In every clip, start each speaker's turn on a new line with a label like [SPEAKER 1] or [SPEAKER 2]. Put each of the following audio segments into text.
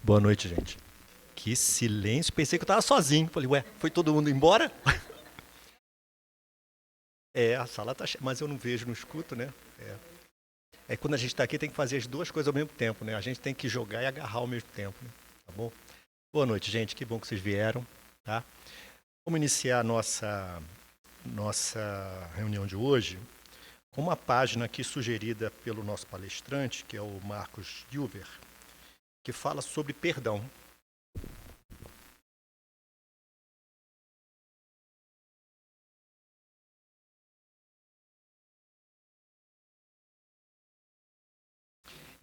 [SPEAKER 1] Boa noite, gente. Que silêncio. Pensei que eu estava sozinho. Falei, ué, foi todo mundo embora? A sala tá cheia, mas eu não vejo, não escuto, né? Quando a gente está aqui tem que fazer as duas coisas ao mesmo tempo, né? A gente tem que jogar e agarrar ao mesmo tempo, né? Tá bom? Boa noite, gente. Que bom que vocês vieram, tá? Vamos iniciar a nossa reunião de hoje com uma página aqui sugerida pelo nosso palestrante, que é o Marcos Gilver, que fala sobre perdão.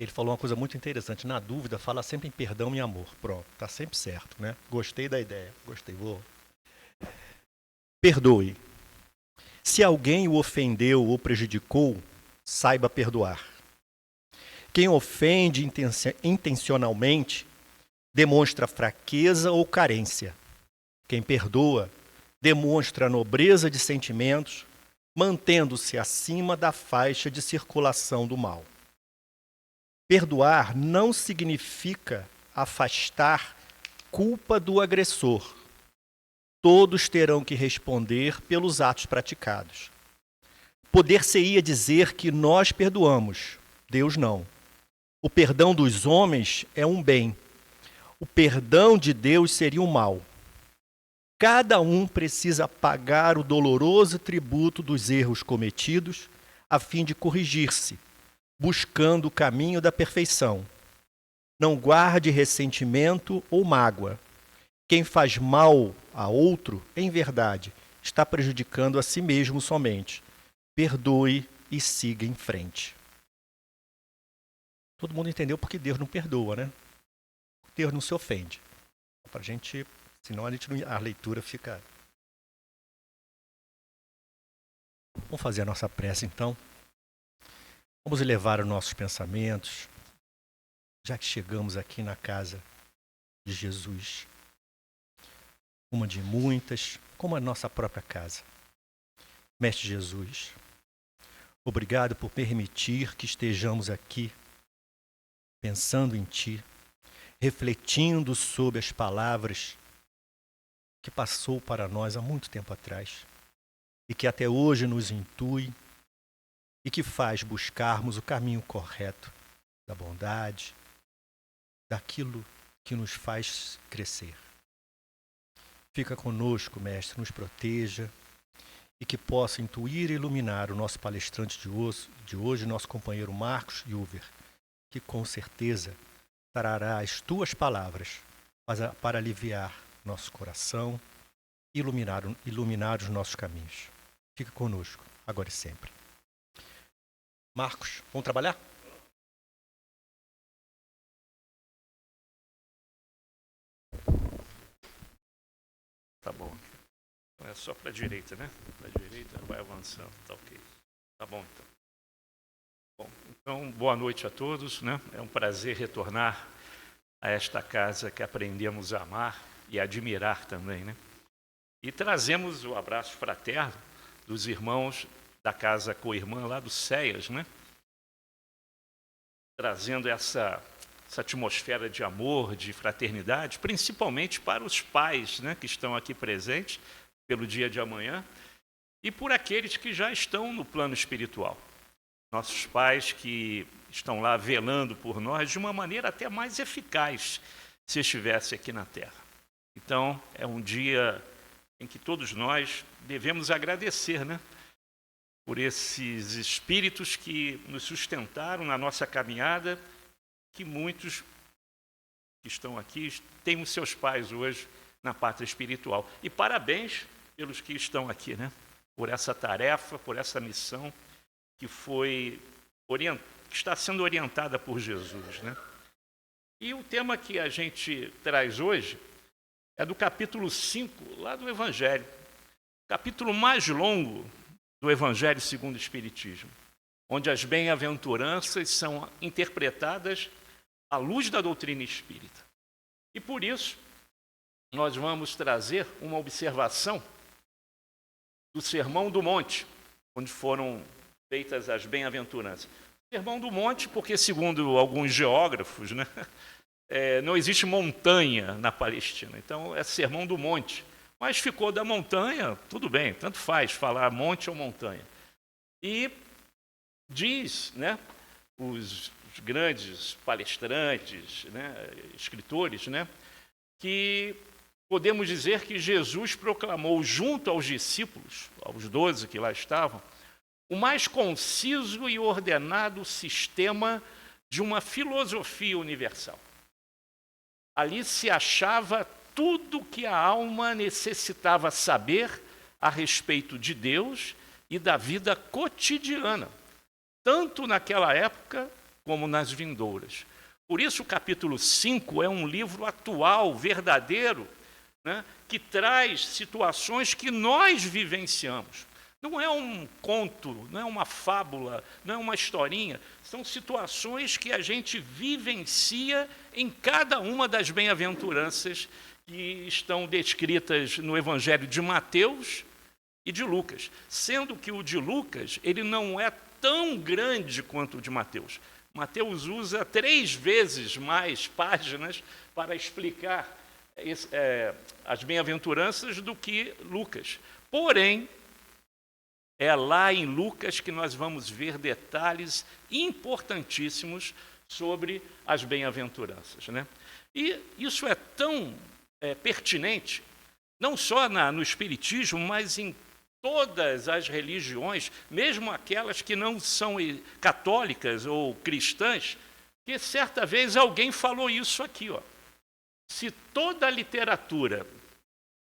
[SPEAKER 1] Ele falou uma coisa muito interessante. Na dúvida, fala sempre em perdão e amor. Pronto, tá sempre certo, né? Gostei da ideia. Gostei, vou. Perdoe. Se alguém o ofendeu ou prejudicou, saiba perdoar. Quem ofende intencionalmente demonstra fraqueza ou carência. Quem perdoa demonstra nobreza de sentimentos, mantendo-se acima da faixa de circulação do mal. Perdoar não significa afastar culpa do agressor. Todos terão que responder pelos atos praticados. Poder-se-ia dizer que nós perdoamos, Deus não. O perdão dos homens é um bem. O perdão de Deus seria um mal. Cada um precisa pagar o doloroso tributo dos erros cometidos a fim de corrigir-se, buscando o caminho da perfeição. Não guarde ressentimento ou mágoa. Quem faz mal a outro, em verdade, está prejudicando a si mesmo somente. Perdoe e siga em frente. Todo mundo entendeu porque Deus não perdoa, né? Deus não se ofende. Pra gente, senão a leitura fica... Vamos fazer a nossa prece, então. Vamos elevar os nossos pensamentos, já que chegamos aqui na casa de Jesus. Uma de muitas, como a nossa própria casa. Mestre Jesus, obrigado por permitir que estejamos aqui, pensando em Ti, refletindo sobre as palavras que passou para nós há muito tempo atrás e que até hoje nos intui e que faz buscarmos o caminho correto da bondade, daquilo que nos faz crescer. Fica conosco, Mestre, nos proteja e que possa intuir e iluminar o nosso palestrante de hoje, nosso companheiro Marcos Gilver, que com certeza trará as Tuas palavras para aliviar nosso coração e iluminar os nossos caminhos. Fica conosco, agora e sempre. Marcos, vamos trabalhar?
[SPEAKER 2] Tá bom. É só para a direita, né? Para a direita, vai avançando. Tá ok. Tá bom, então. Bom, então, boa noite a todos, né? É um prazer retornar a esta casa que aprendemos a amar e admirar também, né? E trazemos o abraço fraterno dos irmãos da casa co-irmã lá do CEAS, né? Trazendo essa atmosfera de amor, de fraternidade, principalmente para os pais, né, que estão aqui presentes pelo dia de amanhã e por aqueles que já estão no plano espiritual. Nossos pais que estão lá velando por nós de uma maneira até mais eficaz se estivesse aqui na Terra. Então, é um dia em que todos nós devemos agradecer, né, por esses espíritos que nos sustentaram na nossa caminhada, que muitos que estão aqui têm os seus pais hoje na pátria espiritual. E parabéns pelos que estão aqui, né? Por essa tarefa, por essa missão que que está sendo orientada por Jesus, né? E o tema que a gente traz hoje é do capítulo 5, lá do Evangelho. Capítulo mais longo do Evangelho segundo o Espiritismo, onde as bem-aventuranças são interpretadas à luz da doutrina espírita. E por isso, nós vamos trazer uma observação do Sermão do Monte, onde foram feitas as bem-aventuranças. Sermão do Monte, porque, segundo alguns geógrafos, né, não existe montanha na Palestina, então é Sermão do Monte. Mas ficou da montanha, tudo bem, tanto faz falar monte ou montanha. E diz, né, os grandes palestrantes, né, escritores, né, que podemos dizer que Jesus proclamou junto aos discípulos, aos 12 que lá estavam, o mais conciso e ordenado sistema de uma filosofia universal. Ali se achava tudo que a alma necessitava saber a respeito de Deus e da vida cotidiana, tanto naquela época como nas vindouras. Por isso o capítulo 5 é um livro atual, verdadeiro, né, que traz situações que nós vivenciamos. Não é um conto, não é uma fábula, não é uma historinha. São situações que a gente vivencia em cada uma das bem-aventuranças que estão descritas no Evangelho de Mateus e de Lucas. Sendo que o de Lucas, ele não é tão grande quanto o de Mateus. Mateus usa 3 vezes mais páginas para explicar as bem-aventuranças do que Lucas. Porém, é lá em Lucas que nós vamos ver detalhes importantíssimos sobre as bem-aventuranças, né? E isso é tão pertinente, não só no Espiritismo, mas em todas as religiões, mesmo aquelas que não são católicas ou cristãs, que certa vez alguém falou isso aqui, ó. Se toda a literatura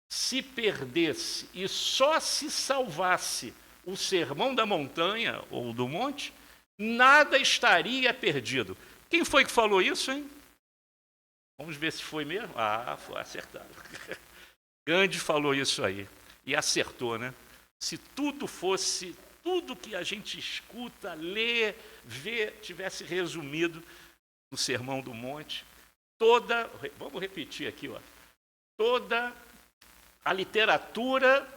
[SPEAKER 2] se perdesse e só se salvasse o Sermão da Montanha ou do Monte, nada estaria perdido. Quem foi que falou isso, hein? Vamos ver se foi mesmo? Ah, foi acertado. Gandhi falou isso aí. E acertou, né? Se tudo fosse, tudo que a gente escuta, lê, vê, tivesse resumido no Sermão do Monte, vamos repetir aqui, ó. Toda a literatura,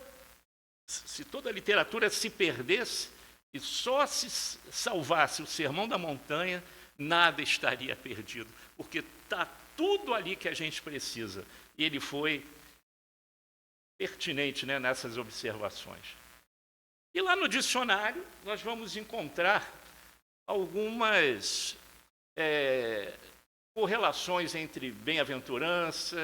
[SPEAKER 2] se toda a literatura se perdesse e só se salvasse o Sermão da Montanha, nada estaria perdido, porque está tudo ali que a gente precisa. E ele foi pertinente, né, nessas observações. E lá no dicionário nós vamos encontrar algumas correlações entre bem-aventurança,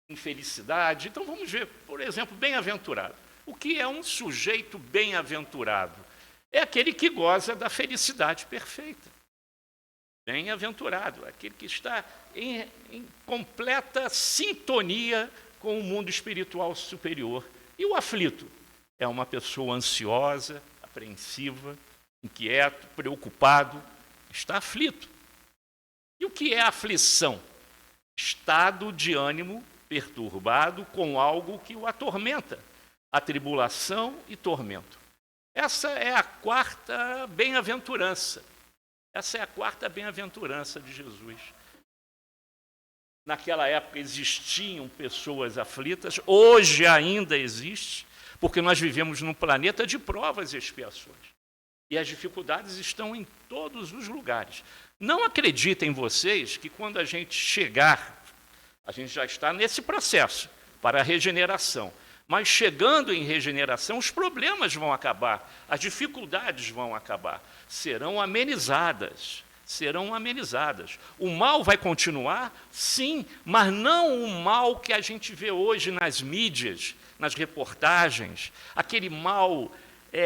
[SPEAKER 2] infelicidade. Então vamos ver, por exemplo, bem-aventurado. O que é um sujeito bem-aventurado? É aquele que goza da felicidade perfeita. Bem-aventurado, aquele que está em completa sintonia com o mundo espiritual superior. E o aflito? É uma pessoa ansiosa, apreensiva, inquieto, preocupado, está aflito. E o que é aflição? Estado de ânimo perturbado com algo que o atormenta, atribulação e tormento. Essa é a 4ª bem-aventurança. Essa é a 4ª bem-aventurança de Jesus. Naquela época existiam pessoas aflitas, hoje ainda existe, porque nós vivemos num planeta de provas e expiações. E as dificuldades estão em todos os lugares. Não acreditem vocês que quando a gente chegar, a gente já está nesse processo para a regeneração. Mas chegando em regeneração, os problemas vão acabar, as dificuldades vão acabar, serão amenizadas. Serão amenizadas. O mal vai continuar? Sim, mas não o mal que a gente vê hoje nas mídias, nas reportagens, aquele mal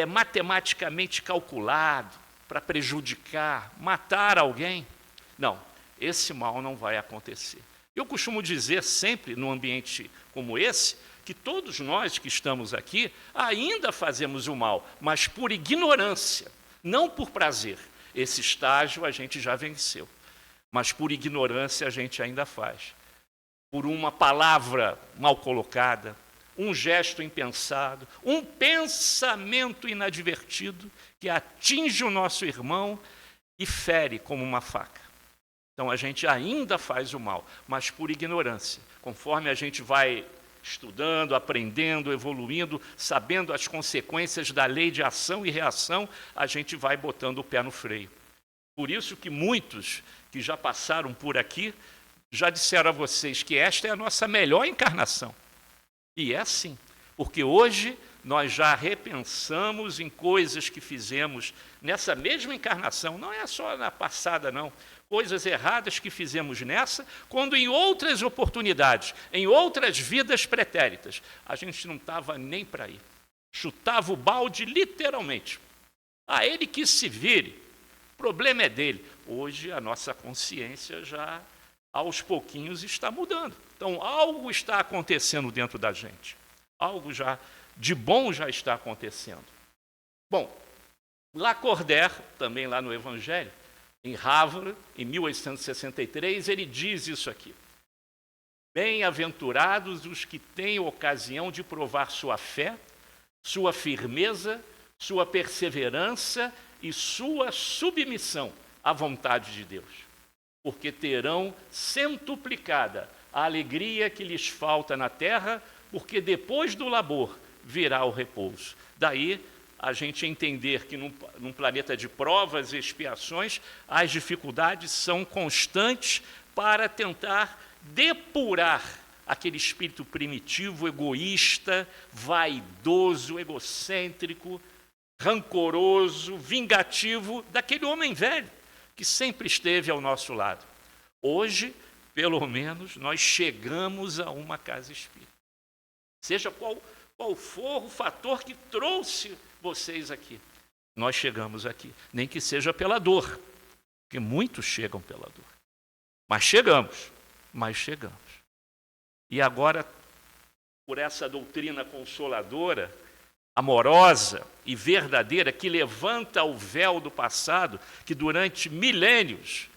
[SPEAKER 2] matematicamente calculado para prejudicar, matar alguém. Não, esse mal não vai acontecer. Eu costumo dizer sempre, num ambiente como esse, que todos nós que estamos aqui ainda fazemos o mal, mas por ignorância, não por prazer. Esse estágio a gente já venceu, mas por ignorância a gente ainda faz. Por uma palavra mal colocada, um gesto impensado, um pensamento inadvertido que atinge o nosso irmão e fere como uma faca. Então a gente ainda faz o mal, mas por ignorância. Conforme a gente vai estudando, aprendendo, evoluindo, sabendo as consequências da lei de ação e reação, a gente vai botando o pé no freio. Por isso que muitos que já passaram por aqui já disseram a vocês que esta é a nossa melhor encarnação. E é assim, porque hoje nós já repensamos em coisas que fizemos nessa mesma encarnação, não é só na passada, não. Coisas erradas que fizemos nessa, quando em outras oportunidades, em outras vidas pretéritas, a gente não estava nem para ir. Chutava o balde literalmente. A ele que se vire, o problema é dele. Hoje a nossa consciência já, aos pouquinhos, está mudando. Então, algo está acontecendo dentro da gente. Algo já de bom já está acontecendo. Bom, Lacordaire, também lá no Evangelho, em Harvard, em 1863, ele diz isso aqui. Bem-aventurados os que têm ocasião de provar sua fé, sua firmeza, sua perseverança e sua submissão à vontade de Deus, porque terão centuplicada a alegria que lhes falta na terra, porque depois do labor virá o repouso. Daí a gente entender que num planeta de provas e expiações, as dificuldades são constantes para tentar depurar aquele espírito primitivo, egoísta, vaidoso, egocêntrico, rancoroso, vingativo, daquele homem velho que sempre esteve ao nosso lado. Hoje, pelo menos, nós chegamos a uma casa espírita. Seja qual for o fator que trouxe vocês aqui, nós chegamos aqui. Nem que seja pela dor, porque muitos chegam pela dor. Mas chegamos. E agora, por essa doutrina consoladora, amorosa e verdadeira, que levanta o véu do passado, que durante milênios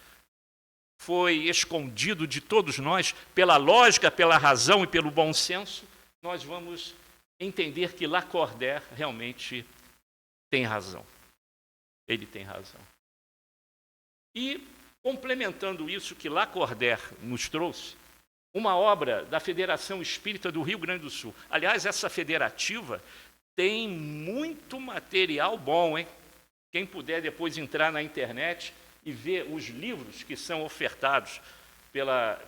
[SPEAKER 2] foi escondido de todos nós, pela lógica, pela razão e pelo bom senso, nós vamos entender que Lacordaire realmente tem razão. Ele tem razão. E, complementando isso que Lacordaire nos trouxe, uma obra da Federação Espírita do Rio Grande do Sul. Aliás, essa federativa tem muito material bom, hein? Quem puder depois entrar na internet e ver os livros que são ofertados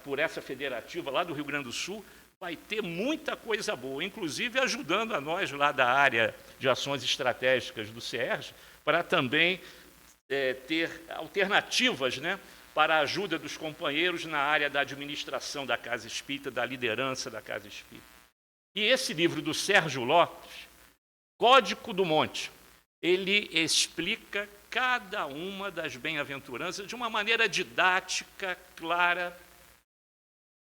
[SPEAKER 2] por essa federativa lá do Rio Grande do Sul, vai ter muita coisa boa, inclusive ajudando a nós lá da área de ações estratégicas do CERJ, para também ter alternativas, né, para a ajuda dos companheiros na área da administração da Casa Espírita, da liderança da Casa Espírita. E esse livro do Sérgio Lopes, Código do Monte, ele explica cada uma das bem-aventuranças de uma maneira didática, clara.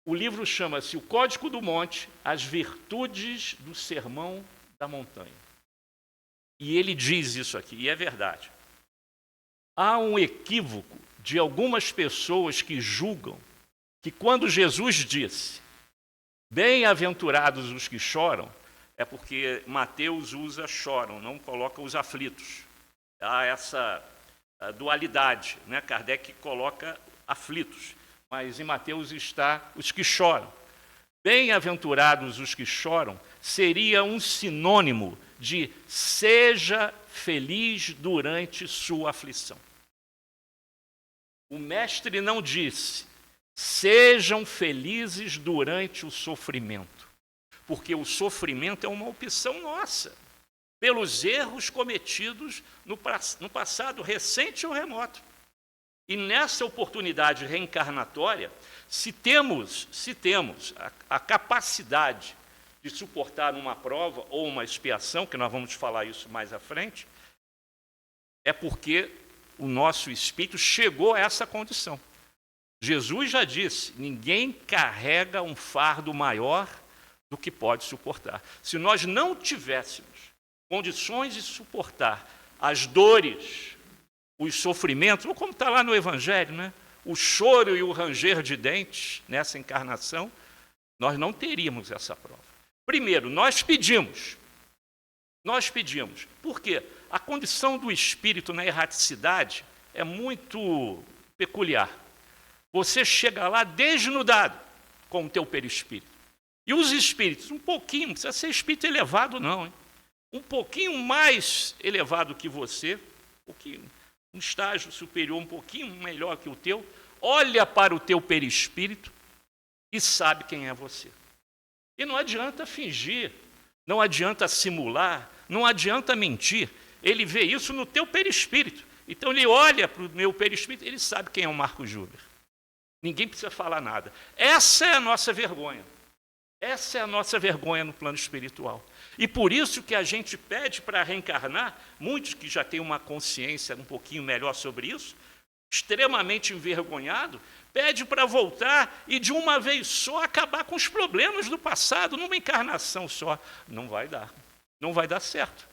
[SPEAKER 2] O livro chama-se O Código do Monte, as virtudes do Sermão da Montanha. E ele diz isso aqui, e é verdade. Há um equívoco de algumas pessoas que julgam que quando Jesus disse bem-aventurados os que choram, é porque Mateus usa choram, não coloca os aflitos. Há essa dualidade, né? Kardec coloca aflitos, mas em Mateus está os que choram. Bem-aventurados os que choram seria um sinônimo de seja feliz durante sua aflição. O mestre não disse sejam felizes durante o sofrimento, porque o sofrimento é uma opção nossa, pelos erros cometidos no passado recente ou remoto. E nessa oportunidade reencarnatória, se temos a capacidade de suportar uma prova ou uma expiação, que nós vamos falar isso mais à frente, é porque o nosso espírito chegou a essa condição. Jesus já disse, ninguém carrega um fardo maior do que pode suportar. Se nós não tivéssemos condições de suportar as dores, os sofrimentos, ou como está lá no Evangelho, né? O choro e o ranger de dentes nessa encarnação, nós não teríamos essa prova. Primeiro, nós pedimos. Por quê? A condição do espírito na erraticidade é muito peculiar. Você chega lá desnudado com o teu perispírito. E os espíritos, um pouquinho, não precisa ser espírito elevado não, hein? Um pouquinho mais elevado que você, um estágio superior, um pouquinho melhor que o teu, olha para o teu perispírito e sabe quem é você. E não adianta fingir, não adianta simular, não adianta mentir. Ele vê isso no teu perispírito. Então ele olha para o meu perispírito, ele sabe quem é o Marcos Juber. Ninguém precisa falar nada. Essa é a nossa vergonha. Essa é a nossa vergonha no plano espiritual. E por isso que a gente pede para reencarnar, muitos que já têm uma consciência um pouquinho melhor sobre isso, extremamente envergonhado, pede para voltar e de uma vez só acabar com os problemas do passado, numa encarnação só. Não vai dar. Não vai dar certo.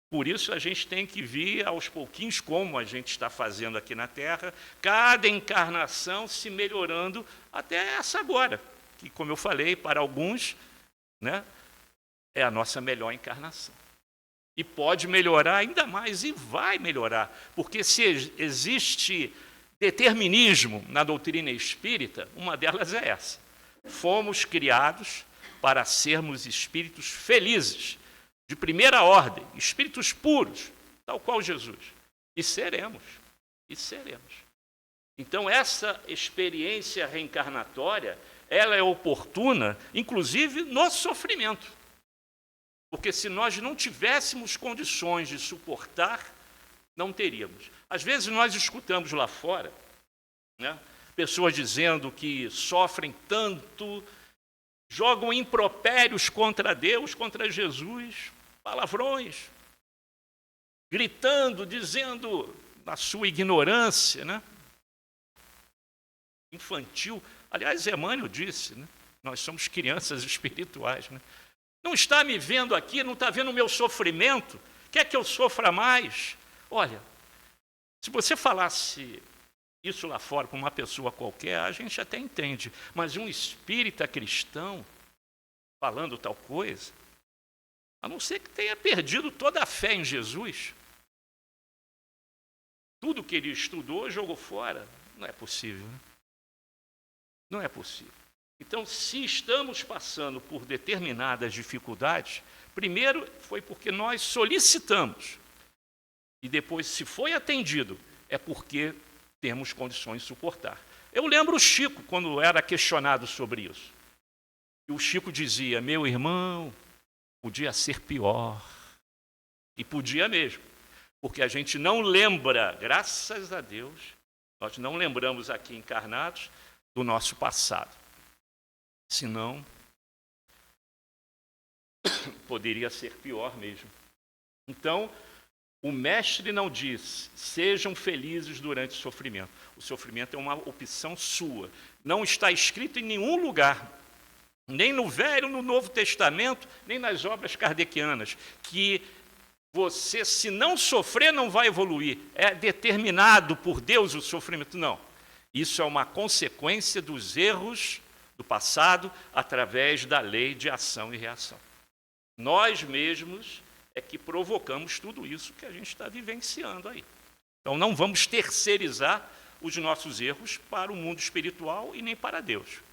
[SPEAKER 2] Por isso a gente tem que vir aos pouquinhos, como a gente está fazendo aqui na Terra, cada encarnação se melhorando até essa agora, que, como eu falei, para alguns, né, é a nossa melhor encarnação. E pode melhorar ainda mais, e vai melhorar, porque se existe determinismo na doutrina espírita, uma delas é essa. Fomos criados para sermos espíritos felizes, de primeira ordem, espíritos puros, tal qual Jesus. E seremos, e seremos. Então, essa experiência reencarnatória, ela é oportuna, inclusive no sofrimento. Porque se nós não tivéssemos condições de suportar, não teríamos. Às vezes nós escutamos lá fora, né, pessoas dizendo que sofrem tanto, jogam impropérios contra Deus, contra Jesus, palavrões, gritando, dizendo na sua ignorância, né, infantil. Aliás, Emmanuel disse, né, nós somos crianças espirituais. Né? Não está me vendo aqui, não está vendo o meu sofrimento, quer que eu sofra mais? Olha, se você falasse isso lá fora para uma pessoa qualquer, a gente até entende, mas um espírita cristão falando tal coisa, a não ser que tenha perdido toda a fé em Jesus, tudo que ele estudou, jogou fora, não é possível. Né? Não é possível. Então, se estamos passando por determinadas dificuldades, primeiro foi porque nós solicitamos, e depois, se foi atendido, é porque temos condições de suportar. Eu lembro o Chico, quando era questionado sobre isso. E o Chico dizia, meu irmão, podia ser pior. E podia mesmo, porque a gente não lembra, graças a Deus, nós não lembramos aqui encarnados do nosso passado. Senão, poderia ser pior mesmo. Então, o mestre não diz, sejam felizes durante o sofrimento. O sofrimento é uma opção sua. Não está escrito em nenhum lugar, nem no Velho, no Novo Testamento, nem nas obras kardecianas, que você, se não sofrer, não vai evoluir. É determinado por Deus o sofrimento. Não. Isso é uma consequência dos erros do passado através da lei de ação e reação. Nós mesmos é que provocamos tudo isso que a gente está vivenciando aí. Então, não vamos terceirizar os nossos erros para o mundo espiritual e nem para Deus.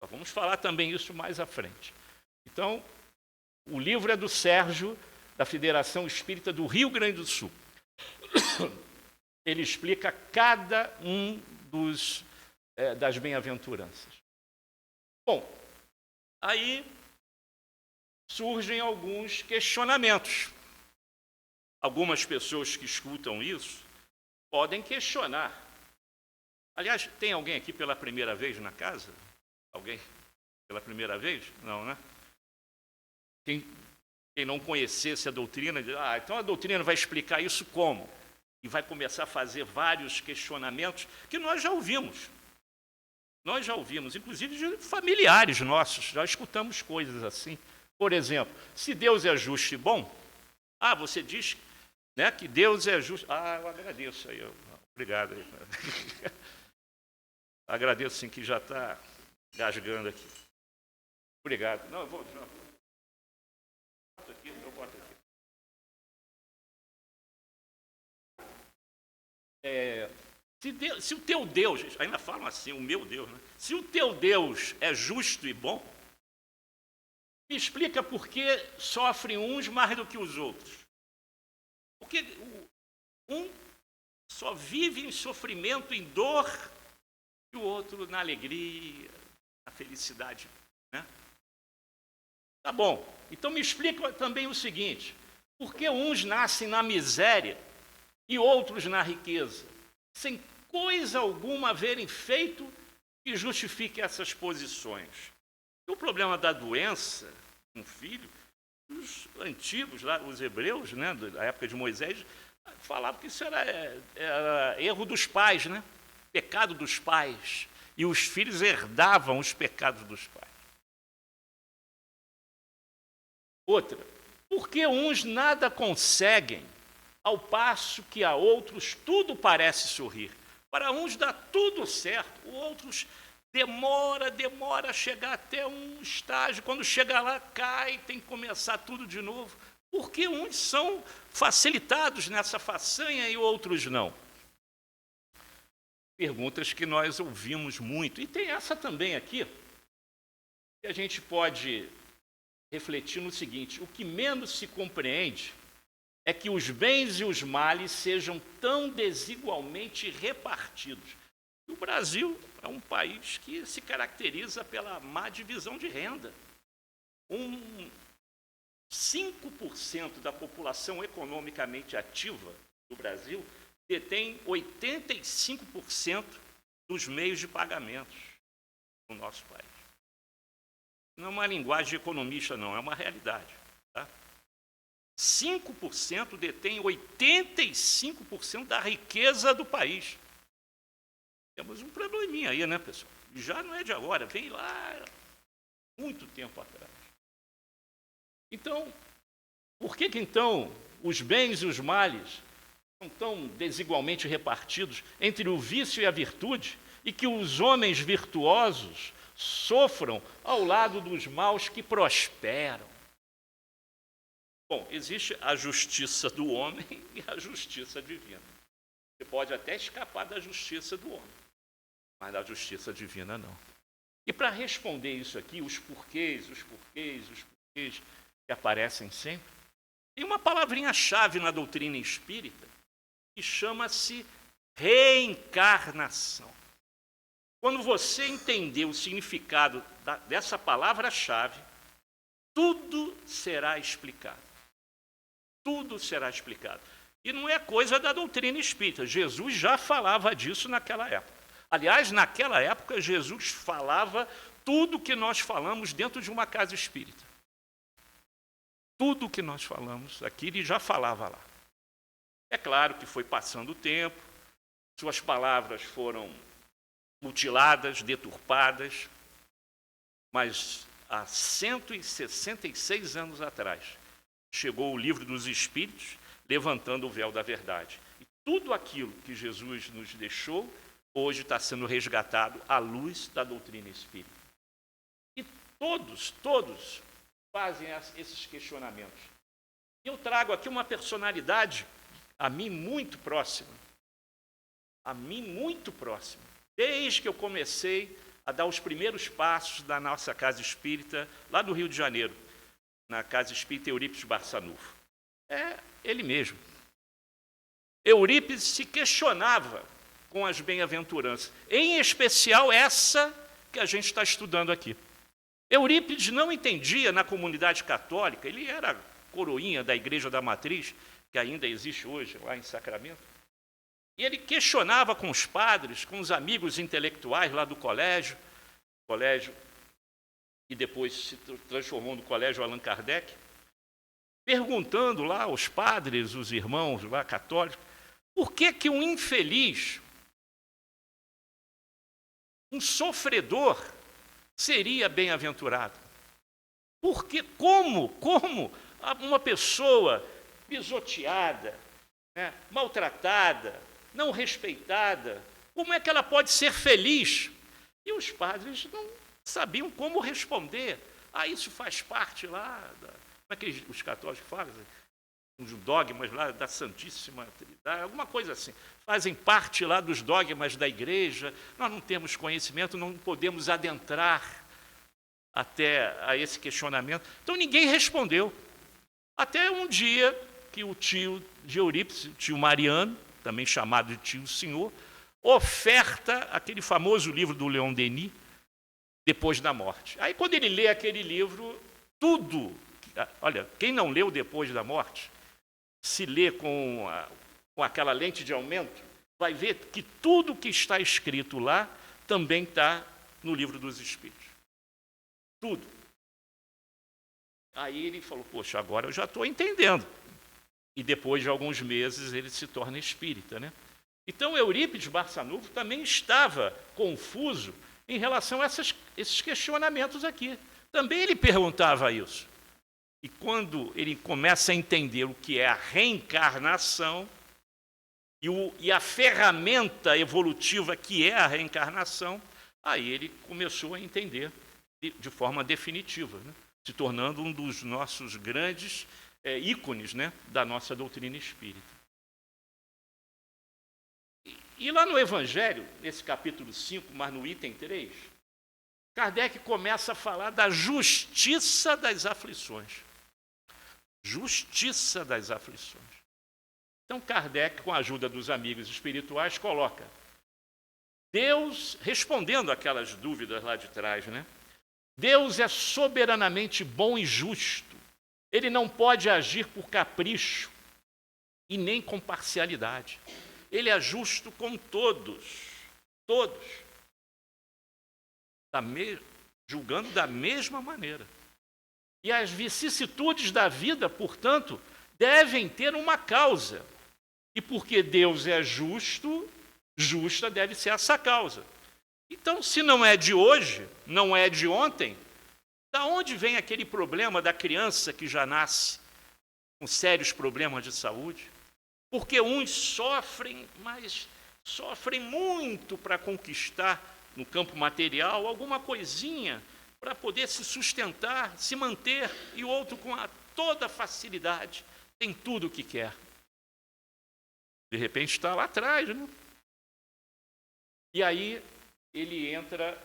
[SPEAKER 2] Nós vamos falar também isso mais à frente. Então, o livro é do Sérgio, da Federação Espírita do Rio Grande do Sul. Ele explica cada um das bem-aventuranças. Bom, aí surgem alguns questionamentos. Algumas pessoas que escutam isso podem questionar. Aliás, tem alguém aqui pela primeira vez na casa? Alguém pela primeira vez? Não, né? Quem não conhecesse a doutrina, diz, então a doutrina vai explicar isso como? E vai começar a fazer vários questionamentos que nós já ouvimos. Nós já ouvimos, inclusive de familiares nossos, já escutamos coisas assim. Por exemplo, se Deus é justo e bom, você diz, né, que Deus é justo. Eu agradeço aí, obrigado aí. Agradeço sim, que já está gasgando aqui. Obrigado. Não, eu vou. Eu boto aqui. Se o teu Deus, ainda falam assim, o meu Deus, né? Se o teu Deus é justo e bom, me explica por que sofrem uns mais do que os outros. Porque um só vive em sofrimento, em dor, e o outro na alegria, na felicidade, né? Tá bom, então me explica também o seguinte, por que uns nascem na miséria e outros na riqueza, sem coisa alguma haverem feito que justifique essas posições? E o problema da doença, um filho, os antigos, lá, os hebreus, né, da época de Moisés, falavam que isso era erro dos pais, né? Pecado dos pais. E os filhos herdavam os pecados dos pais. Outra, porque uns nada conseguem, ao passo que a outros tudo parece sorrir. Para uns dá tudo certo, outros demora a chegar até um estágio. Quando chega lá, cai, tem que começar tudo de novo. Porque uns são facilitados nessa façanha e outros não? Perguntas que nós ouvimos muito. E tem essa também aqui, que a gente pode refletir no seguinte: o que menos se compreende é que os bens e os males sejam tão desigualmente repartidos. O Brasil é um país que se caracteriza pela má divisão de renda. 5% da população economicamente ativa do Brasil detém 85% dos meios de pagamentos no nosso país. Não é uma linguagem de economista, não, é uma realidade. Tá? 5% detém 85% da riqueza do país. Temos um probleminha aí, né, pessoal? Já não é de agora, vem lá muito tempo atrás. Então, por que então os bens e os males são tão desigualmente repartidos entre o vício e a virtude, e que os homens virtuosos sofram ao lado dos maus que prosperam? Bom, existe a justiça do homem e a justiça divina. Você pode até escapar da justiça do homem, mas da justiça divina não. E para responder isso aqui, os porquês que aparecem sempre, tem uma palavrinha-chave na doutrina espírita que chama-se reencarnação. Quando você entender o significado dessa palavra-chave, tudo será explicado. Tudo será explicado. E não é coisa da doutrina espírita. Jesus já falava disso naquela época. Aliás, naquela época, Jesus falava tudo que nós falamos dentro de uma casa espírita. Tudo que nós falamos aqui, ele já falava lá. É claro que foi passando o tempo, suas palavras foram mutiladas, deturpadas, mas há 166 anos atrás chegou o Livro dos Espíritos, levantando o véu da verdade. E tudo aquilo que Jesus nos deixou, hoje está sendo resgatado à luz da doutrina espírita. E todos fazem esses questionamentos. E eu trago aqui uma personalidade a mim muito próxima. Desde que eu comecei a dar os primeiros passos da nossa casa espírita, lá do Rio de Janeiro, na casa espírita Eurípides Barçanufo. É ele mesmo. Eurípides se questionava com as bem-aventuranças, em especial essa que a gente está estudando aqui. Eurípides não entendia na comunidade católica, ele era coroinha da Igreja da Matriz, que ainda existe hoje lá em Sacramento, e ele questionava com os padres, com os amigos intelectuais lá do colégio que depois se transformou no Colégio Allan Kardec, perguntando lá aos padres, os irmãos lá católicos, por que um infeliz, um sofredor, seria bem-aventurado? Porque como uma pessoa pisoteada, né, maltratada, não respeitada, como é que ela pode ser feliz? E os padres não sabiam como responder. Isso faz parte lá, como é que os católicos falam? Os dogmas lá da Santíssima Trindade, alguma coisa assim. Fazem parte lá dos dogmas da igreja. Nós não temos conhecimento, não podemos adentrar até a esse questionamento. Então ninguém respondeu. Até um dia que o tio de Eurípides, o tio Mariano, também chamado de Tio Senhor, oferta aquele famoso livro do Leon Denis, Depois da Morte. Aí, quando ele lê aquele livro, tudo... Olha, quem não leu Depois da Morte, se lê com aquela lente de aumento, vai ver que tudo que está escrito lá também está no Livro dos Espíritos. Tudo. Aí ele falou, poxa, agora eu já estou entendendo. E depois de alguns meses ele se torna espírita, né? Então Eurípides Barçanufo também estava confuso em relação a esses questionamentos aqui. Também ele perguntava isso. E quando ele começa a entender o que é a reencarnação e a ferramenta evolutiva que é a reencarnação, aí ele começou a entender de forma definitiva, né? Se tornando um dos nossos grandes ícones, né, da nossa doutrina espírita. E lá no Evangelho, nesse capítulo 5, mas no item 3, Kardec começa a falar da justiça das aflições. Justiça das aflições. Então Kardec, com a ajuda dos amigos espirituais, coloca Deus, respondendo aquelas dúvidas lá de trás, né? Deus é soberanamente bom e justo. Ele não pode agir por capricho e nem com parcialidade. Ele é justo com todos, todos, julgando da mesma maneira. E as vicissitudes da vida, portanto, devem ter uma causa. E porque Deus é justo, justa deve ser essa causa. Então, se não é de hoje, não é de ontem, da onde vem aquele problema da criança que já nasce com sérios problemas de saúde? Porque uns sofrem, mas sofrem muito para conquistar no campo material alguma coisinha para poder se sustentar, se manter, e o outro com toda facilidade tem tudo o que quer. De repente está lá atrás, né? E aí ele entra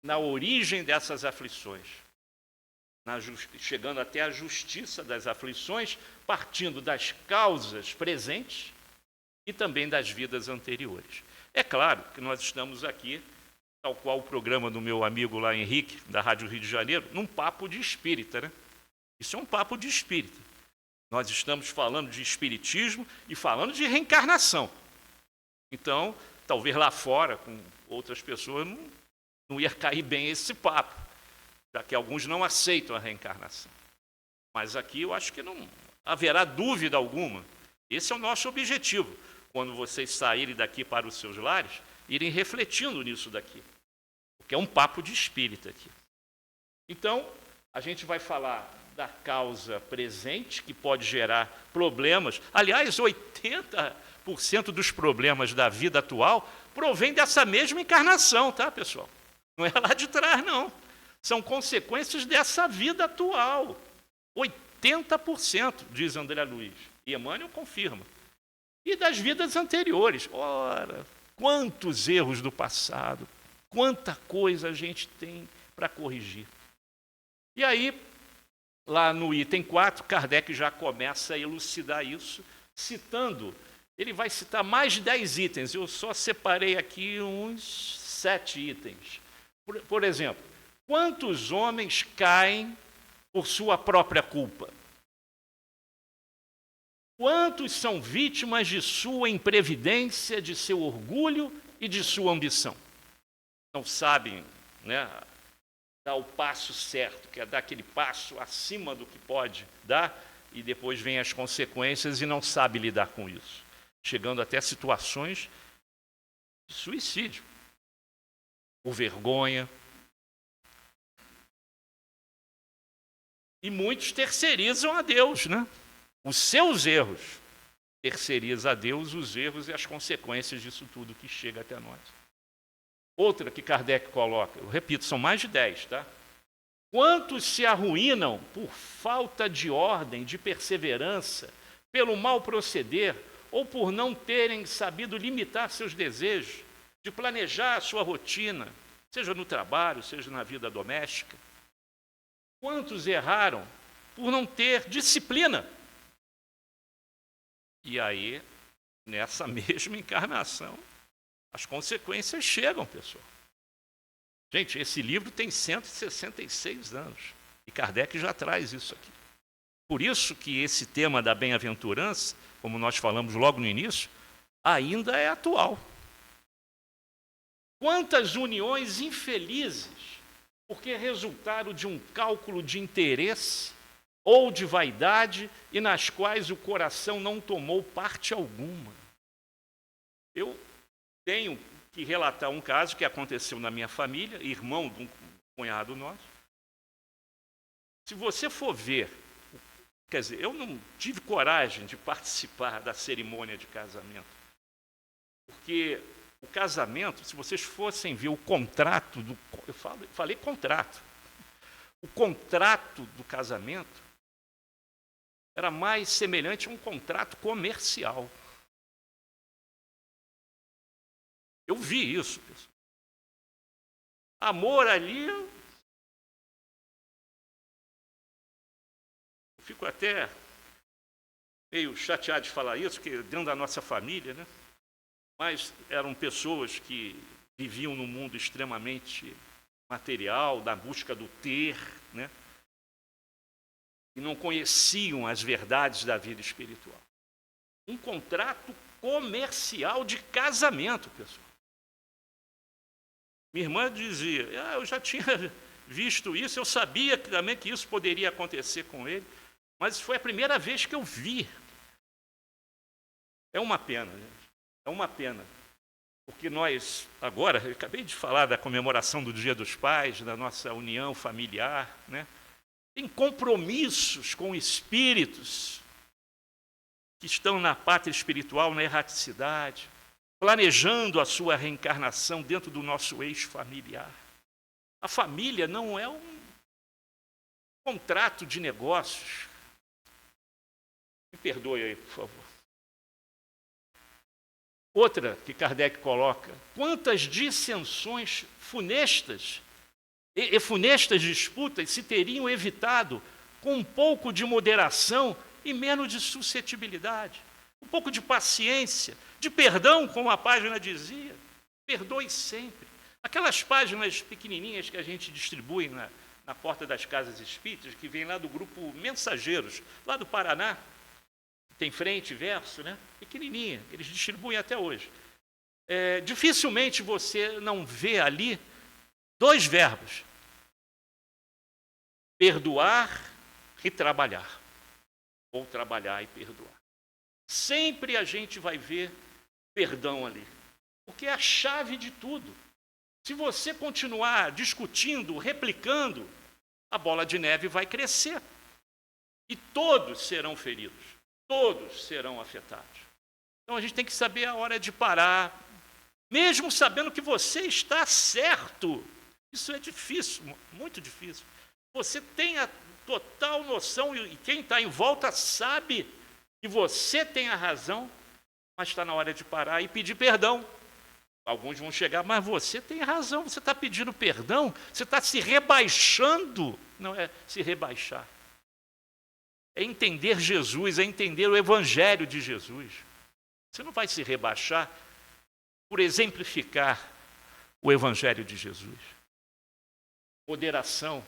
[SPEAKER 2] na origem dessas aflições, chegando até a justiça das aflições, partindo das causas presentes e também das vidas anteriores. É claro que nós estamos aqui, tal qual o programa do meu amigo lá, Henrique, da Rádio Rio de Janeiro, num papo de espírita, né? Isso é um papo de espírita. Nós estamos falando de espiritismo e falando de reencarnação. Então, talvez lá fora, com outras pessoas, não ia cair bem esse papo, já que alguns não aceitam a reencarnação. Mas aqui eu acho que não haverá dúvida alguma. Esse é o nosso objetivo. Quando vocês saírem daqui para os seus lares, irem refletindo nisso daqui. Porque é um papo de espírita aqui. Então, a gente vai falar da causa presente, que pode gerar problemas. Aliás, 80% dos problemas da vida atual provém dessa mesma encarnação, tá, pessoal? Não é lá de trás, não. São consequências dessa vida atual. 80%, diz André Luiz. E Emmanuel confirma. E das vidas anteriores. Ora, quantos erros do passado, quanta coisa a gente tem para corrigir. E aí, lá no item 4, Kardec já começa a elucidar isso, citando, ele vai citar mais de 10 itens, eu só separei aqui uns 7 itens. Por exemplo, quantos homens caem por sua própria culpa? Quantos são vítimas de sua imprevidência, de seu orgulho e de sua ambição? Não sabem, né, dar o passo certo, que é dar aquele passo acima do que pode dar, e depois vem as consequências e não sabe lidar com isso, chegando até situações de suicídio, por vergonha. E muitos terceirizam a Deus, né? Os seus erros. Terceiriza a Deus os erros e as consequências disso tudo que chega até nós. Outra que Kardec coloca, eu repito, são mais de 10, tá? Quantos se arruinam por falta de ordem, de perseverança, pelo mal proceder, ou por não terem sabido limitar seus desejos, de planejar a sua rotina, seja no trabalho, seja na vida doméstica? Quantos erraram por não ter disciplina? E aí, nessa mesma encarnação, as consequências chegam, pessoal. Gente, esse livro tem 166 anos. E Kardec já traz isso aqui. Por isso que esse tema da bem-aventurança, como nós falamos logo no início, ainda é atual. Quantas uniões infelizes, porque resultaram de um cálculo de interesse ou de vaidade e nas quais o coração não tomou parte alguma. Eu tenho que relatar um caso que aconteceu na minha família, irmão de um cunhado nosso. Se você for ver, quer dizer, eu não tive coragem de participar da cerimônia de casamento, porque o casamento, se vocês fossem ver o contrato, eu falei contrato, o contrato do casamento era mais semelhante a um contrato comercial. Eu vi isso, pessoal. Amor ali, eu fico até meio chateado de falar isso, porque dentro da nossa família, né? Mas eram pessoas que viviam num mundo extremamente material, da busca do ter, né? E não conheciam as verdades da vida espiritual. Um contrato comercial de casamento, pessoal. Minha irmã dizia, eu já tinha visto isso, eu sabia também que isso poderia acontecer com ele, mas foi a primeira vez que eu vi. É uma pena, gente. É uma pena. Porque nós, agora, eu acabei de falar da comemoração do Dia dos Pais, da nossa união familiar, né? Tem compromissos com espíritos que estão na pátria espiritual, na erraticidade, planejando a sua reencarnação dentro do nosso eixo familiar. A família não é um contrato de negócios. Me perdoe aí, por favor. Outra que Kardec coloca, quantas dissensões funestas e funestas disputas se teriam evitado com um pouco de moderação e menos de suscetibilidade, um pouco de paciência, de perdão, como a página dizia, perdoe sempre. Aquelas páginas pequenininhas que a gente distribui na porta das casas espíritas, que vem lá do grupo Mensageiros, lá do Paraná, tem frente e verso, né? Pequenininha, eles distribuem até hoje. Dificilmente você não vê ali dois verbos: perdoar e trabalhar, ou trabalhar e perdoar. Sempre a gente vai ver perdão ali, porque é a chave de tudo. Se você continuar discutindo, replicando, a bola de neve vai crescer e todos serão feridos. Todos serão afetados. Então a gente tem que saber a hora de parar, mesmo sabendo que você está certo. Isso é difícil, muito difícil. Você tem a total noção, e quem está em volta sabe que você tem a razão, mas está na hora de parar e pedir perdão. Alguns vão chegar, mas você tem razão, você está pedindo perdão, você está se rebaixando. Não é se rebaixar. É entender Jesus, é entender o Evangelho de Jesus. Você não vai se rebaixar por exemplificar o Evangelho de Jesus. Moderação.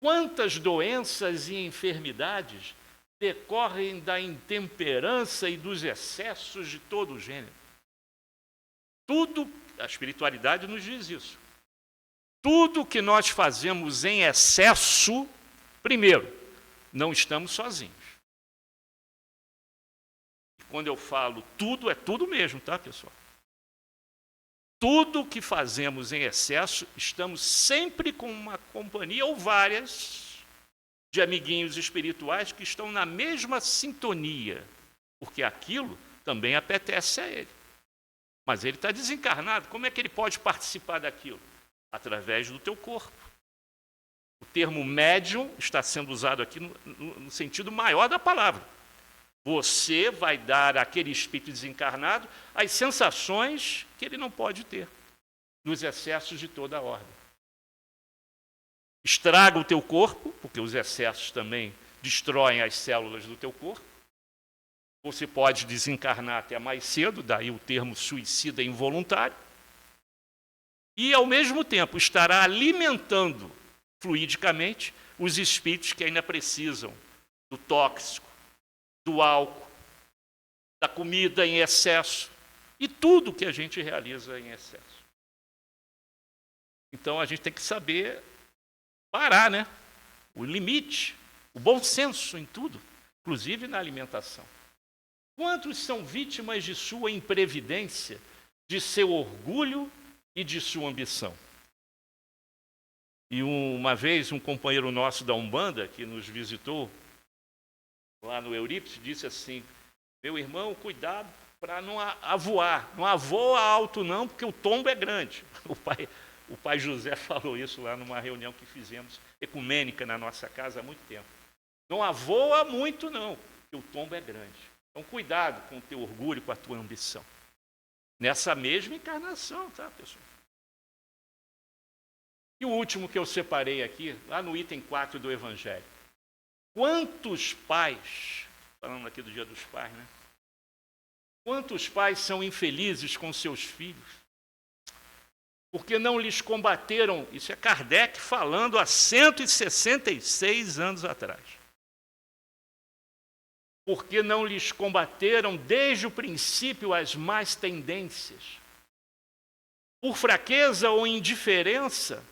[SPEAKER 2] Quantas doenças e enfermidades decorrem da intemperança e dos excessos de todo o gênero? Tudo, a espiritualidade nos diz isso. Tudo que nós fazemos em excesso, primeiro, não estamos sozinhos. E quando eu falo tudo, é tudo mesmo, tá, pessoal? Tudo que fazemos em excesso, estamos sempre com uma companhia ou várias de amiguinhos espirituais que estão na mesma sintonia, porque aquilo também apetece a ele. Mas ele está desencarnado, como é que ele pode participar daquilo? Através do teu corpo. O termo médium está sendo usado aqui no sentido maior da palavra. Você vai dar àquele espírito desencarnado as sensações que ele não pode ter, nos excessos de toda a ordem. Estraga o teu corpo, porque os excessos também destroem as células do teu corpo, Você pode desencarnar até mais cedo, daí o termo suicida involuntário, e, ao mesmo tempo, estará alimentando fluidicamente os espíritos que ainda precisam do tóxico, do álcool, da comida em excesso e tudo que a gente realiza em excesso. Então, a gente tem que saber parar, né? O limite, o bom senso em tudo, inclusive na alimentação. Quantos são vítimas de sua imprevidência, de seu orgulho e de sua ambição? E uma vez um companheiro nosso da Umbanda, que nos visitou lá no Eurípides, disse assim: meu irmão, cuidado para não avoar. Não avoa alto não, porque o tombo é grande. O pai José falou isso lá numa reunião que fizemos, ecumênica, na nossa casa há muito tempo. Não avoa muito não, porque o tombo é grande. Então, cuidado com o teu orgulho, com a tua ambição. Nessa mesma encarnação, tá, pessoal? E o último que eu separei aqui, lá no item 4 do Evangelho. Quantos pais, falando aqui do Dia dos Pais, né? Quantos pais são infelizes com seus filhos? Porque não lhes combateram, isso é Kardec falando há 166 anos atrás. Porque não lhes combateram desde o princípio as más tendências. Por fraqueza ou indiferença,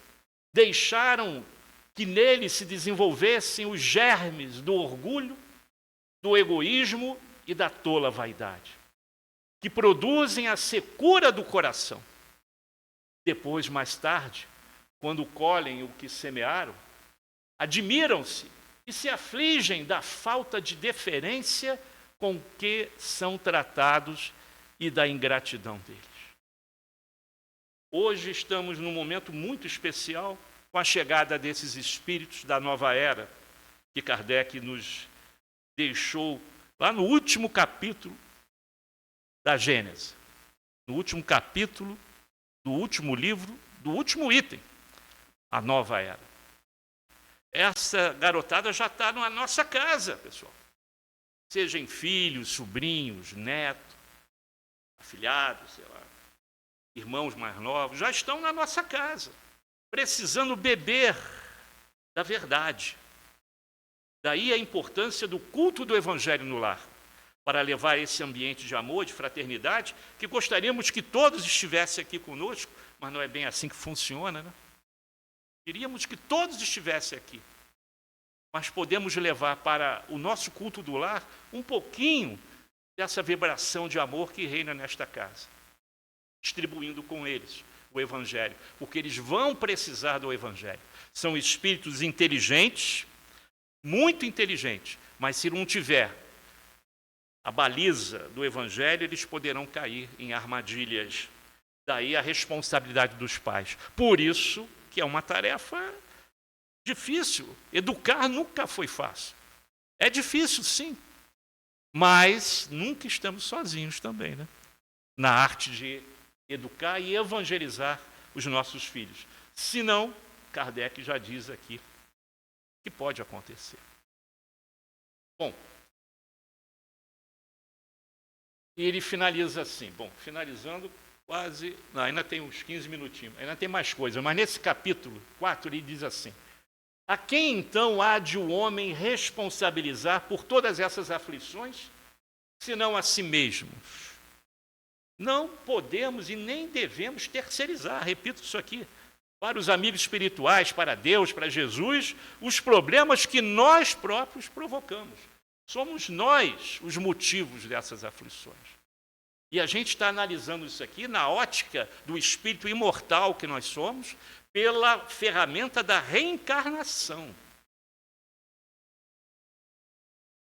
[SPEAKER 2] deixaram que nele se desenvolvessem os germes do orgulho, do egoísmo e da tola vaidade, que produzem a secura do coração. Depois, mais tarde, quando colhem o que semearam, admiram-se e se afligem da falta de deferência com que são tratados e da ingratidão deles. Hoje estamos num momento muito especial com a chegada desses espíritos da nova era que Kardec nos deixou lá no último capítulo da Gênese, no último capítulo do último livro, do último item, a nova era. Essa garotada já está na nossa casa, pessoal. Sejam filhos, sobrinhos, netos, afilhados, sei lá, irmãos mais novos, já estão na nossa casa, precisando beber da verdade. Daí a importância do culto do Evangelho no lar, para levar esse ambiente de amor, de fraternidade, que gostaríamos que todos estivessem aqui conosco, mas não é bem assim que funciona, né? Queríamos que todos estivessem aqui, mas podemos levar para o nosso culto do lar um pouquinho dessa vibração de amor que reina nesta casa, distribuindo com eles o Evangelho, porque eles vão precisar do Evangelho. São espíritos inteligentes, muito inteligentes, mas se não tiver a baliza do Evangelho, eles poderão cair em armadilhas. Daí a responsabilidade dos pais. Por isso que é uma tarefa difícil. Educar nunca foi fácil. É difícil, sim, mas nunca estamos sozinhos também, né? Na arte de educar e evangelizar os nossos filhos. Senão, Kardec já diz aqui que pode acontecer. Bom, e ele finaliza assim, finalizando quase, não, ainda tem uns 15 minutinhos, ainda tem mais coisa, mas nesse capítulo 4 ele diz assim: a quem então há de o homem responsabilizar por todas essas aflições, senão a si mesmos? Não podemos e nem devemos terceirizar, repito isso aqui, para os amigos espirituais, para Deus, para Jesus, os problemas que nós próprios provocamos. Somos nós os motivos dessas aflições. E a gente está analisando isso aqui na ótica do espírito imortal que nós somos, pela ferramenta da reencarnação.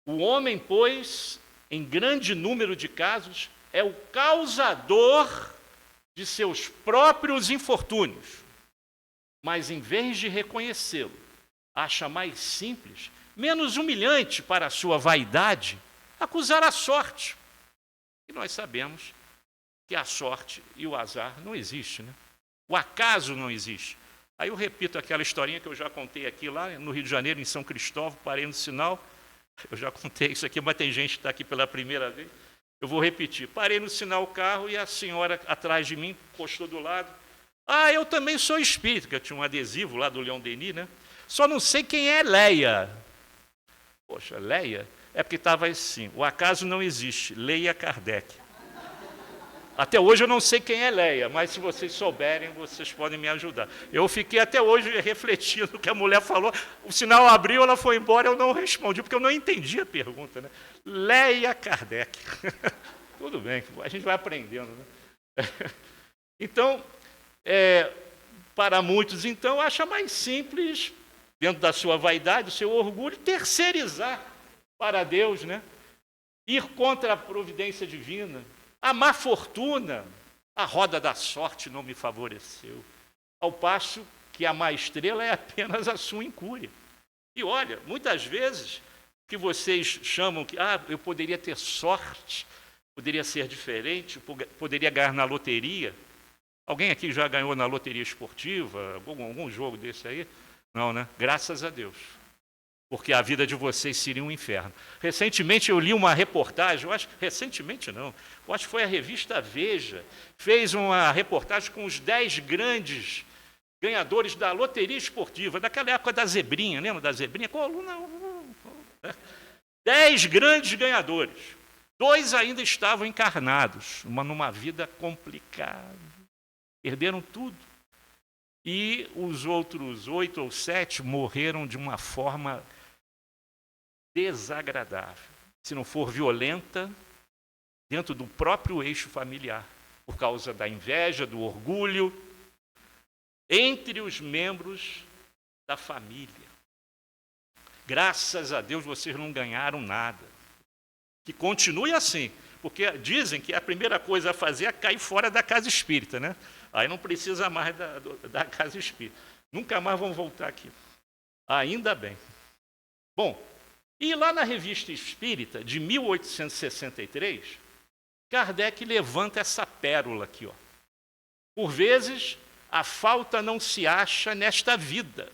[SPEAKER 2] O homem, pois, em grande número de casos, é o causador de seus próprios infortúnios. Mas, em vez de reconhecê-lo, acha mais simples, menos humilhante para a sua vaidade, acusar a sorte. E nós sabemos que a sorte e o azar não existem, né? O acaso não existe. Aí eu repito aquela historinha que eu já contei aqui lá no Rio de Janeiro, em São Cristóvão, parei no sinal, Eu já contei isso aqui, mas tem gente que está aqui pela primeira vez. Eu vou repetir. Parei no sinal o carro e a senhora atrás de mim postou do lado. Ah, eu também sou espírita, que eu tinha um adesivo lá do Leon Denis, né? Só não sei quem é Leia. Poxa, Leia? É porque estava assim, o acaso não existe, leia Kardec. Até hoje eu não sei quem é Leia, mas se vocês souberem, vocês podem me ajudar. Eu fiquei até hoje refletindo o que a mulher falou. O sinal abriu, ela foi embora, eu não respondi, porque eu não entendi a pergunta, né? Leia Kardec. Tudo bem, a gente vai aprendendo, né? Então, para muitos, então, acha mais simples, dentro da sua vaidade, do seu orgulho, terceirizar para Deus, né? Ir contra a providência divina. A má fortuna, a roda da sorte não me favoreceu. Ao passo que a má estrela é apenas a sua incúria. E olha, muitas vezes, que vocês chamam que eu poderia ter sorte, poderia ser diferente, poderia ganhar na loteria. Alguém aqui já ganhou na loteria esportiva, algum jogo desse aí? Não, né? Graças a Deus. Porque a vida de vocês seria um inferno. Recentemente eu li uma reportagem, recentemente não, eu acho que foi a revista Veja, fez uma reportagem com os 10 grandes ganhadores da loteria esportiva, daquela época da zebrinha, lembra da zebrinha? 10 grandes ganhadores. 2 ainda estavam encarnados, numa vida complicada. Perderam tudo. E os outros 8 ou 7 morreram de uma forma desagradável, se não for violenta, dentro do próprio eixo familiar, por causa da inveja, do orgulho, entre os membros da família. Graças a Deus vocês não ganharam nada. Que continue assim, porque dizem que a primeira coisa a fazer é cair fora da casa espírita, né? Aí não precisa mais da casa espírita. Nunca mais vão voltar aqui. Ainda bem. Bom, e lá na Revista Espírita, de 1863, Kardec levanta essa pérola aqui. Ó. Por vezes, a falta não se acha nesta vida.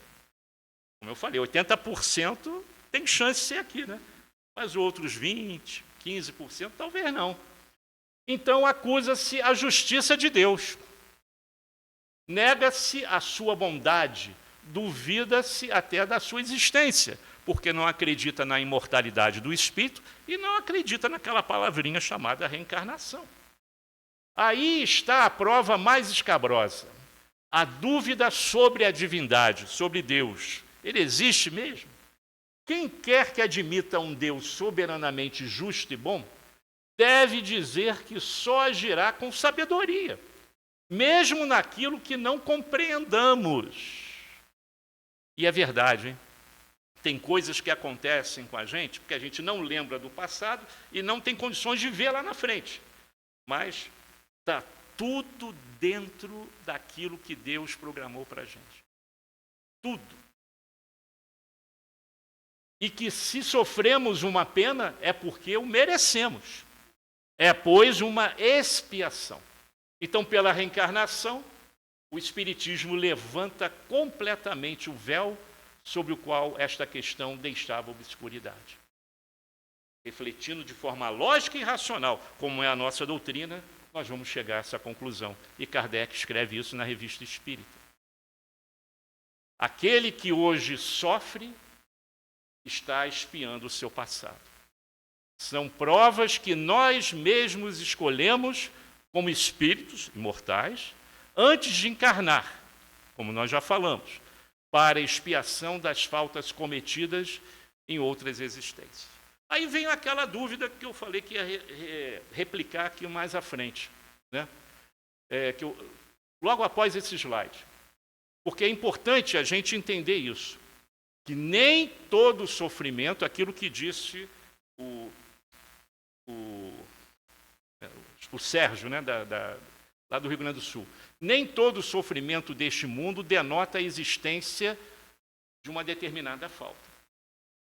[SPEAKER 2] Como eu falei, 80% tem chance de ser aqui, né? Mas outros 20%, 15%, talvez não. Então, acusa-se a justiça de Deus. Nega-se a sua bondade, duvida-se até da sua existência, porque não acredita na imortalidade do espírito e não acredita naquela palavrinha chamada reencarnação. Aí está a prova mais escabrosa, a dúvida sobre a divindade, sobre Deus. Ele existe mesmo? Quem quer que admita um Deus soberanamente justo e bom, deve dizer que só agirá com sabedoria, mesmo naquilo que não compreendamos. E é verdade, hein? Tem coisas que acontecem com a gente, porque a gente não lembra do passado e não tem condições de ver lá na frente. Mas está tudo dentro daquilo que Deus programou para a gente. Tudo. E que se sofremos uma pena é porque o merecemos. É, pois, uma expiação. Então, pela reencarnação, o Espiritismo levanta completamente o véu sobre o qual esta questão deixava obscuridade. Refletindo de forma lógica e racional, como é a nossa doutrina, nós vamos chegar a essa conclusão. E Kardec escreve isso na Revista Espírita. Aquele que hoje sofre está expiando o seu passado. São provas que nós mesmos escolhemos como espíritos imortais antes de encarnar, como nós já falamos, para expiação das faltas cometidas em outras existências. Aí vem aquela dúvida que eu falei que ia replicar aqui mais à frente, né? Logo após esse slide. Porque é importante a gente entender isso, que nem todo sofrimento, aquilo que disse o Sérgio, né, lá do Rio Grande do Sul, nem todo sofrimento deste mundo denota a existência de uma determinada falta.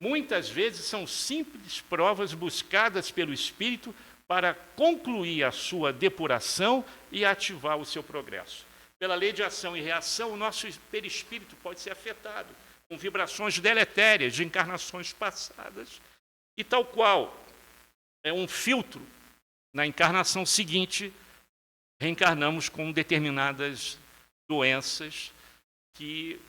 [SPEAKER 2] Muitas vezes são simples provas buscadas pelo espírito para concluir a sua depuração e ativar o seu progresso. Pela lei de ação e reação, o nosso perispírito pode ser afetado com vibrações deletérias de encarnações passadas E tal qual é um filtro, na encarnação seguinte, reencarnamos com determinadas doenças que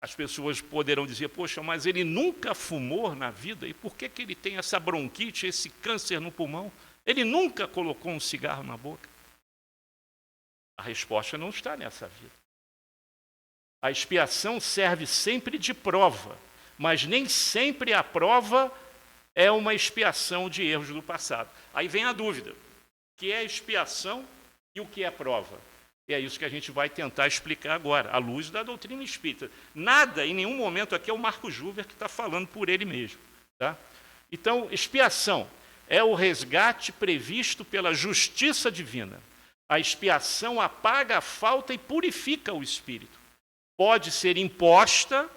[SPEAKER 2] as pessoas poderão dizer, poxa, mas ele nunca fumou na vida, e por que ele tem essa bronquite, esse câncer no pulmão? Ele nunca colocou um cigarro na boca? A resposta não está nessa vida. A expiação serve sempre de prova, mas nem sempre a prova é uma expiação de erros do passado. Aí vem a dúvida, o que é expiação e o que é prova? E é isso que a gente vai tentar explicar agora, à luz da doutrina espírita. Nada, em nenhum momento aqui é o Marco Juver que está falando por ele mesmo. Tá? Então, expiação é o resgate previsto pela justiça divina. A expiação apaga a falta e purifica o espírito. Pode ser imposta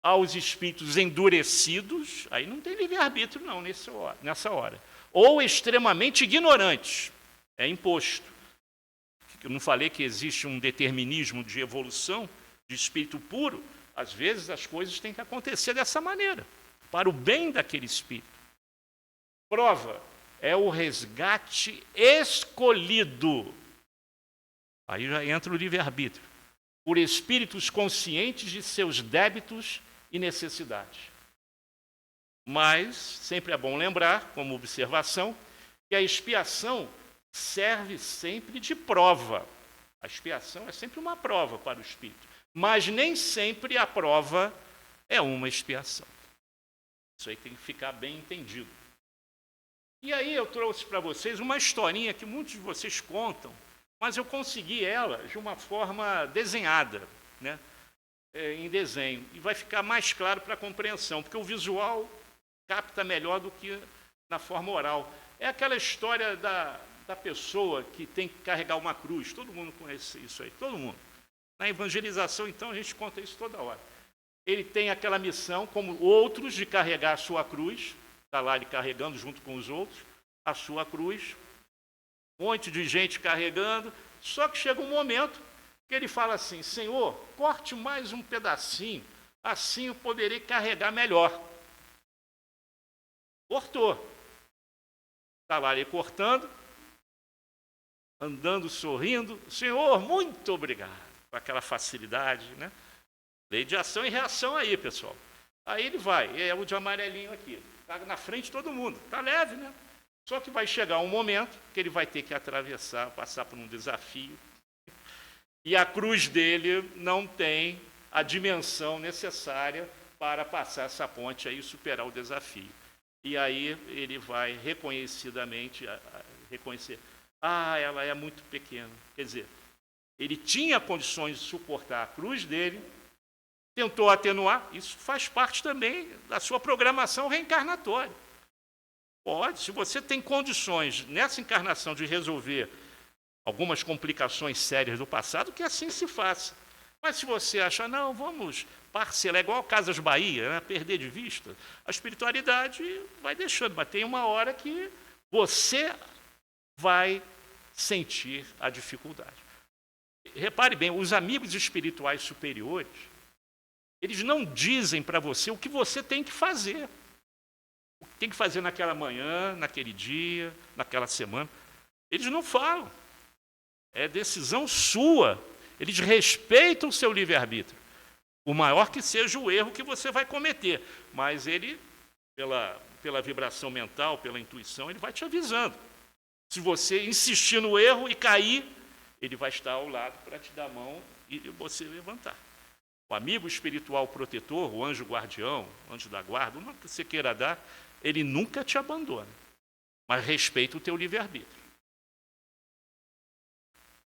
[SPEAKER 2] aos espíritos endurecidos, aí não tem livre-arbítrio não nessa hora, ou extremamente ignorantes, é imposto. Eu não falei que existe um determinismo de evolução de espírito puro? Às vezes as coisas têm que acontecer dessa maneira, para o bem daquele espírito. Prova é o resgate escolhido. Aí já entra o livre-arbítrio. Por espíritos conscientes de seus débitos e necessidades. Mas sempre é bom lembrar, como observação, que a expiação serve sempre de prova. A expiação é sempre uma prova para o espírito, mas nem sempre a prova é uma expiação. Isso aí tem que ficar bem entendido. E aí eu trouxe para vocês uma historinha que muitos de vocês contam, mas eu consegui ela de uma forma desenhada, né? Em desenho, e vai ficar mais claro para a compreensão, porque o visual capta melhor do que na forma oral. É aquela história da pessoa que tem que carregar uma cruz. Todo mundo conhece isso aí, todo mundo. Na evangelização, então, a gente conta isso toda hora. Ele tem aquela missão, como outros, de carregar a sua cruz. Está lá ele carregando junto com os outros a sua cruz. Um monte de gente carregando. Só que chega um momento que ele fala assim, Senhor, corte mais um pedacinho, assim eu poderei carregar melhor. Cortou. Está lá ele cortando, andando, sorrindo. Senhor, muito obrigado. Com aquela facilidade, né? Lei de ação e reação aí, pessoal. Aí ele vai, é o de amarelinho aqui. Está na frente de todo mundo. Está leve, né? Só que vai chegar um momento que ele vai ter que atravessar, passar por um desafio. E a cruz dele não tem a dimensão necessária para passar essa ponte aí e superar o desafio. E aí ele vai reconhecidamente reconhecer, ela é muito pequena. Quer dizer, ele tinha condições de suportar a cruz dele, tentou atenuar, isso faz parte também da sua programação reencarnatória. Pode, se você tem condições nessa encarnação de resolver algumas complicações sérias do passado, que assim se faça. Mas se você achar, não, vamos parcelar, igual Casas Bahia, né, perder de vista, a espiritualidade vai deixando, mas tem uma hora que você vai sentir a dificuldade. Repare bem, os amigos espirituais superiores, eles não dizem para você o que você tem que fazer. O que tem que fazer naquela manhã, naquele dia, naquela semana. Eles não falam. É decisão sua. Eles respeitam o seu livre-arbítrio. O maior que seja o erro que você vai cometer. Mas ele, pela vibração mental, pela intuição, ele vai te avisando. Se você insistir no erro e cair, ele vai estar ao lado para te dar a mão e você levantar. O amigo espiritual protetor, o anjo guardião, anjo da guarda, o nome que você queira dar, ele nunca te abandona, mas respeita o teu livre-arbítrio.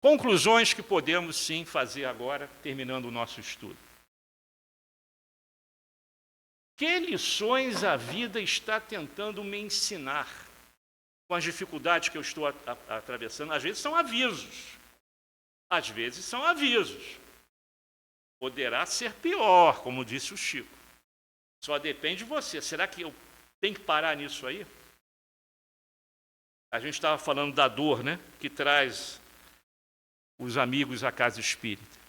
[SPEAKER 2] Conclusões que podemos, sim, fazer agora, terminando o nosso estudo. Que lições a vida está tentando me ensinar com as dificuldades que eu estou atravessando? Às vezes são avisos. Às vezes são avisos. Poderá ser pior, como disse o Chico. Só depende de você. Será que eu tenho que parar nisso aí? A gente estava falando da dor, né? Que traz os amigos à casa espírita.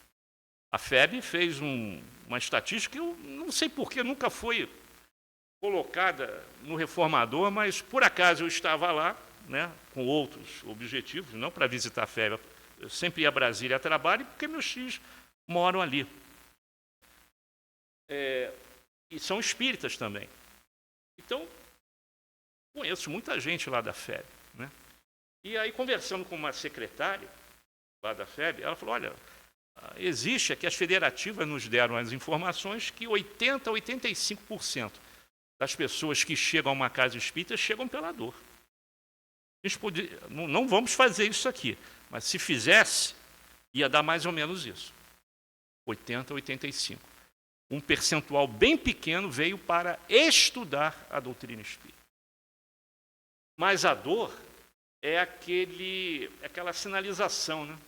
[SPEAKER 2] A FEB fez uma estatística que eu não sei porquê, nunca foi colocada no Reformador, mas por acaso eu estava lá, né, com outros objetivos, não para visitar a FEB. Eu sempre ia a Brasília a trabalho, porque meus filhos moram ali. E são espíritas também. Então, conheço muita gente lá da FEB, né? E aí, conversando com uma secretária lá da FEB, ela falou, olha, existe aqui, as federativas nos deram as informações que 80% a 85% das pessoas que chegam a uma casa espírita chegam pela dor. A gente podia, não vamos fazer isso aqui, mas se fizesse, ia dar mais ou menos isso. 80% a 85%. Um percentual bem pequeno veio para estudar a doutrina espírita. Mas a dor é aquela sinalização, né?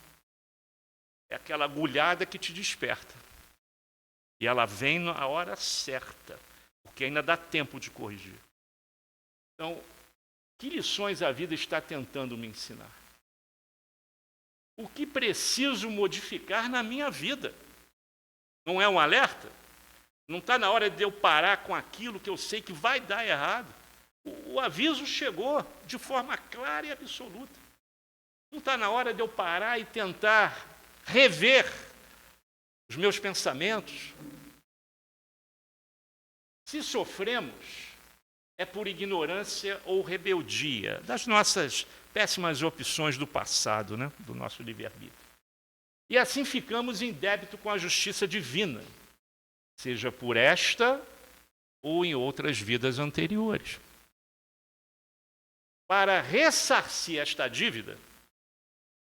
[SPEAKER 2] É aquela agulhada que te desperta. E ela vem na hora certa, porque ainda dá tempo de corrigir. Então, que lições a vida está tentando me ensinar? O que preciso modificar na minha vida? Não é um alerta? Não está na hora de eu parar com aquilo que eu sei que vai dar errado? O aviso chegou de forma clara e absoluta. Não está na hora de eu parar e tentar rever os meus pensamentos? Se sofremos, é por ignorância ou rebeldia das nossas péssimas opções do passado, né? Do nosso livre-arbítrio. E assim ficamos em débito com a justiça divina, seja por esta ou em outras vidas anteriores. Para ressarcir esta dívida,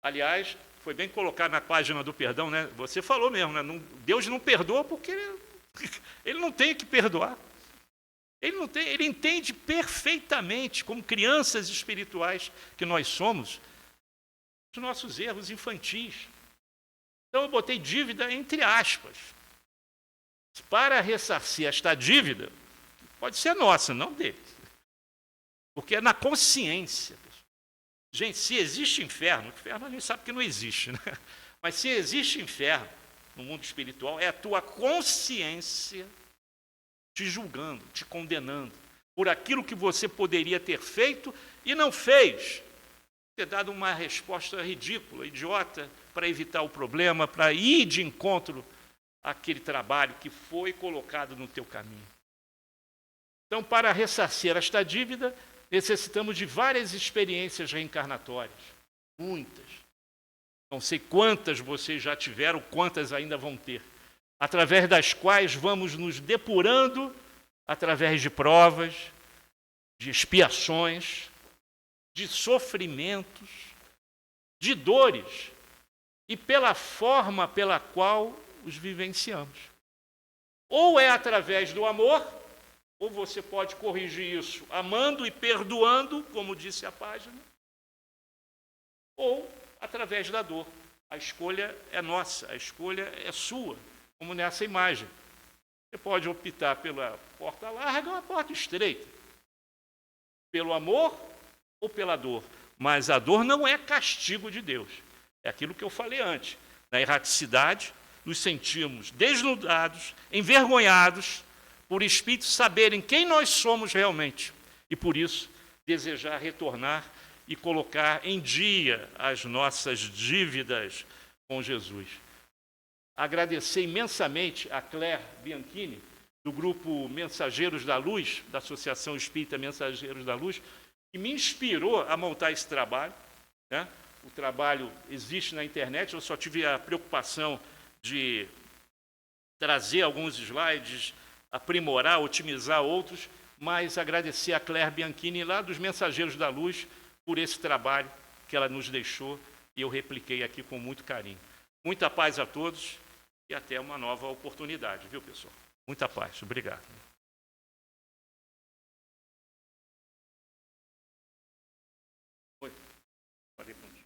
[SPEAKER 2] aliás, foi bem colocado na página do perdão, né? Você falou mesmo, né? Deus não perdoa porque ele não tem que perdoar. Ele entende perfeitamente, como crianças espirituais que nós somos, os nossos erros infantis. Então eu botei dívida entre aspas. Para ressarcir esta dívida, pode ser nossa, não dele. Porque é na consciência. Gente, se existe inferno a gente sabe que não existe, né? Mas se existe inferno no mundo espiritual, é a tua consciência te julgando, te condenando por aquilo que você poderia ter feito e não fez. Ter dado uma resposta ridícula, idiota, para evitar o problema, para ir de encontro àquele trabalho que foi colocado no teu caminho. Então, para ressarcir esta dívida, necessitamos de várias experiências reencarnatórias, muitas. Não sei quantas vocês já tiveram, quantas ainda vão ter, através das quais vamos nos depurando através de provas, de expiações, de sofrimentos, de dores e pela forma pela qual os vivenciamos. Ou é através do amor, ou você pode corrigir isso amando e perdoando, como disse a página, ou através da dor. A escolha é nossa, a escolha é sua, como nessa imagem. Você pode optar pela porta larga ou a porta estreita, pelo amor ou pela dor. Mas a dor não é castigo de Deus. É aquilo que eu falei antes. Na erraticidade, nos sentimos desnudados, envergonhados, por espíritos saberem quem nós somos realmente. E por isso, desejar retornar e colocar em dia as nossas dívidas com Jesus. Agradecer imensamente a Claire Bianchini, do grupo Mensageiros da Luz, da Associação Espírita Mensageiros da Luz, que me inspirou a montar esse trabalho, né? O trabalho existe na internet, eu só tive a preocupação de trazer alguns slides, aprimorar, otimizar outros, mas agradecer a Claire Bianchini, lá dos Mensageiros da Luz, por esse trabalho que ela nos deixou e eu repliquei aqui com muito carinho. Muita paz a todos e até uma nova oportunidade, viu, pessoal? Muita paz. Obrigado. Oi. Falei contigo.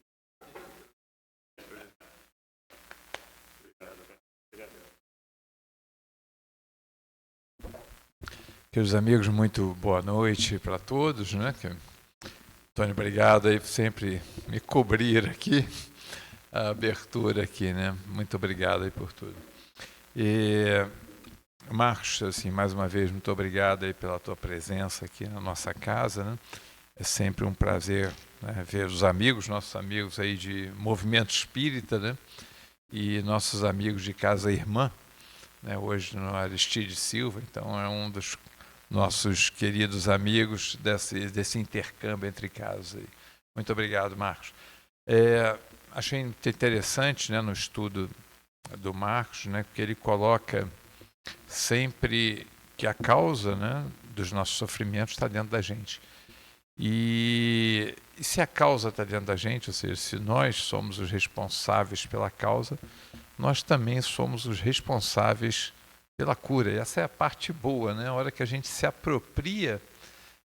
[SPEAKER 3] Queridos amigos, muito boa noite para todos, né? Antônio, obrigado aí por sempre me cobrir aqui, a abertura aqui, né? Muito obrigado aí por tudo. E Marcos, assim, mais uma vez, muito obrigado aí pela tua presença aqui na nossa casa, né? É sempre um prazer, né, ver os amigos, nossos amigos aí de Movimento Espírita, né? E nossos amigos de Casa Irmã, né? Hoje no Aristide Silva, então é um dos nossos queridos amigos desse intercâmbio entre casas aí. Muito obrigado, Marcos. Achei interessante, né, no estudo do Marcos, né, que ele coloca sempre que a causa, né, dos nossos sofrimentos está dentro da gente. E se a causa está dentro da gente, ou seja, se nós somos os responsáveis pela causa, nós também somos os responsáveis pela cura. E essa é a parte boa, né? A hora que a gente se apropria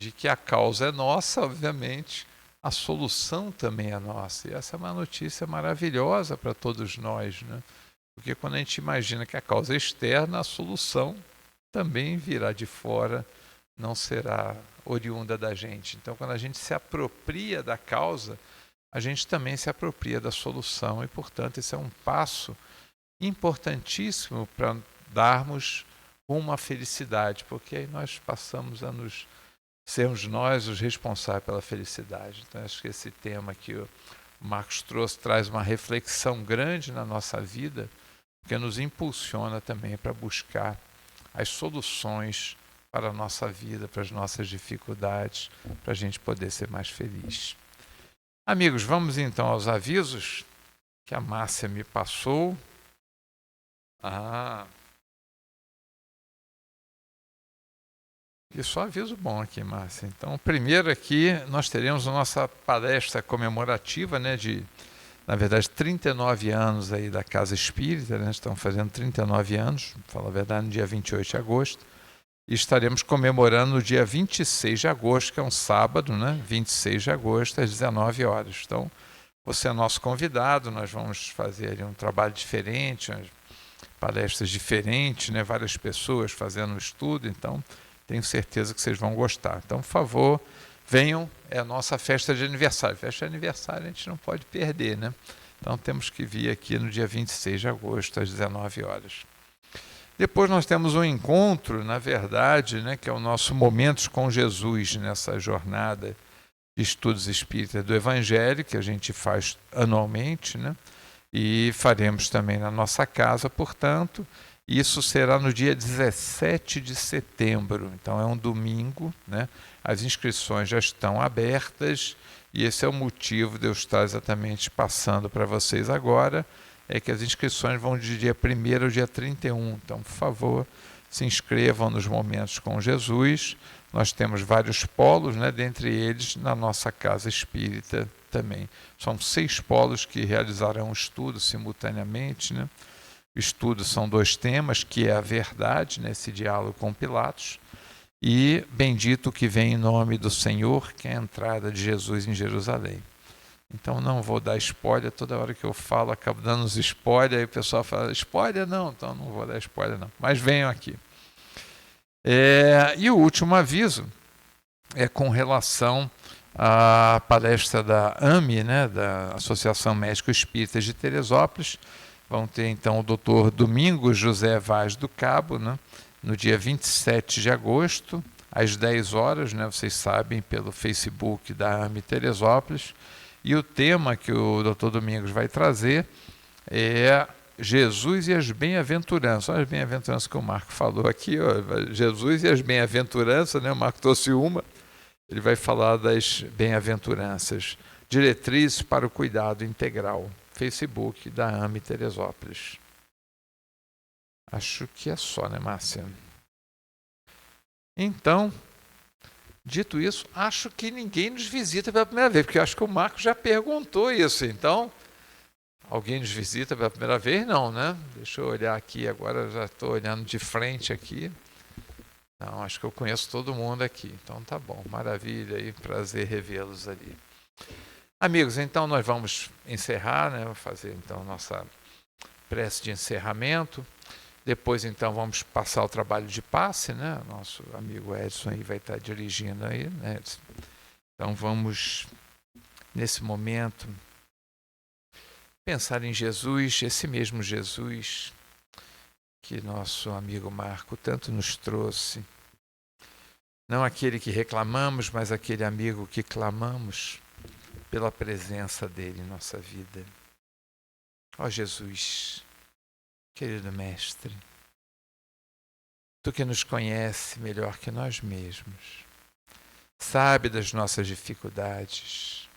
[SPEAKER 3] de que a causa é nossa, obviamente, a solução também é nossa. E essa é uma notícia maravilhosa para todos nós, né? Porque quando a gente imagina que a causa é externa, a solução também virá de fora, não será oriunda da gente. Então, quando a gente se apropria da causa, a gente também se apropria da solução e, portanto, esse é um passo importantíssimo para darmos uma felicidade, porque aí nós passamos a sermos nós os responsáveis pela felicidade. Então, acho que esse tema que o Marcos trouxe traz uma reflexão grande na nossa vida, porque nos impulsiona também para buscar as soluções para a nossa vida, para as nossas dificuldades, para a gente poder ser mais feliz. Amigos, vamos então aos avisos que a Márcia me passou. E só aviso bom aqui, Márcia. Então, primeiro aqui, nós teremos a nossa palestra comemorativa, né, na verdade, 39 anos aí da Casa Espírita, né? Estão fazendo 39 anos, para falar a verdade, no dia 28 de agosto. E estaremos comemorando no dia 26 de agosto, que é um sábado, né? 26 de agosto, às 19 horas. Então, você é nosso convidado, nós vamos fazer ali um trabalho diferente, palestras diferentes, né? Várias pessoas fazendo um estudo, então tenho certeza que vocês vão gostar. Então, por favor, venham, é a nossa festa de aniversário. Festa de aniversário a gente não pode perder, né? Então temos que vir aqui no dia 26 de agosto, às 19 horas. Depois nós temos um encontro, na verdade, né, que é o nosso Momentos com Jesus, nessa jornada de estudos espíritas do Evangelho, que a gente faz anualmente, né? E faremos também na nossa casa, portanto. Isso será no dia 17 de setembro, então é um domingo, né? As inscrições já estão abertas e esse é o motivo de eu estar exatamente passando para vocês agora, é que as inscrições vão de dia 1º ao dia 31. Então, por favor, se inscrevam nos Momentos com Jesus. Nós temos vários polos, né? Dentre eles, na nossa Casa Espírita também. São 6 polos que realizarão estudo simultaneamente, né? Estudo são 2 temas, que é a verdade, nesse diálogo com Pilatos, e bendito que vem em nome do Senhor, que é a entrada de Jesus em Jerusalém. Então não vou dar spoiler, toda hora que eu falo acabo dando uns spoiler, aí o pessoal fala, spoiler não, então não vou dar spoiler não, mas venham aqui. E o último aviso é com relação à palestra da AME, né, da Associação Médico Espírita de Teresópolis. Vão ter então o Dr. Domingos José Vaz do Cabo, né, no dia 27 de agosto, às 10 horas, né, vocês sabem, pelo Facebook da AME Teresópolis. E o tema que o Dr. Domingos vai trazer é Jesus e as bem-aventuranças. Olha as bem-aventuranças que o Marco falou aqui, ó, Jesus e as bem-aventuranças, né, o Marco trouxe uma, ele vai falar das bem-aventuranças, diretrizes para o cuidado integral. Facebook da AME Teresópolis. Acho que é só, né, Márcia? Então, dito isso, acho que ninguém nos visita pela primeira vez, porque eu acho que o Marco já perguntou isso. Então, alguém nos visita pela primeira vez? Não, né? Deixa eu olhar aqui, agora já estou olhando de frente aqui. Não, acho que eu conheço todo mundo aqui. Então tá bom, maravilha, e prazer revê-los ali. Amigos, então nós vamos encerrar, né? Vamos fazer então nossa prece de encerramento. Depois então vamos passar o trabalho de passe, né? Nosso amigo Edson aí vai estar dirigindo aí, né? Então vamos nesse momento pensar em Jesus, esse mesmo Jesus que nosso amigo Marco tanto nos trouxe. Não aquele que reclamamos, mas aquele amigo que clamamos pela presença dele em nossa vida. Ó Jesus, querido Mestre, Tu que nos conhece melhor que nós mesmos, sabe das nossas dificuldades,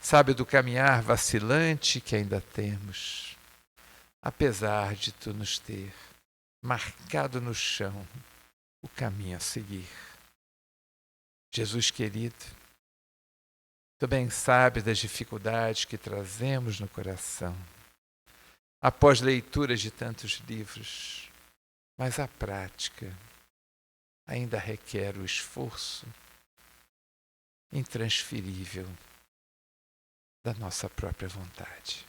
[SPEAKER 3] sabe do caminhar vacilante que ainda temos, apesar de Tu nos ter marcado no chão o caminho a seguir. Jesus querido, Tu bem sabes das dificuldades que trazemos no coração, após leituras de tantos livros, mas a prática ainda requer o esforço intransferível da nossa própria vontade.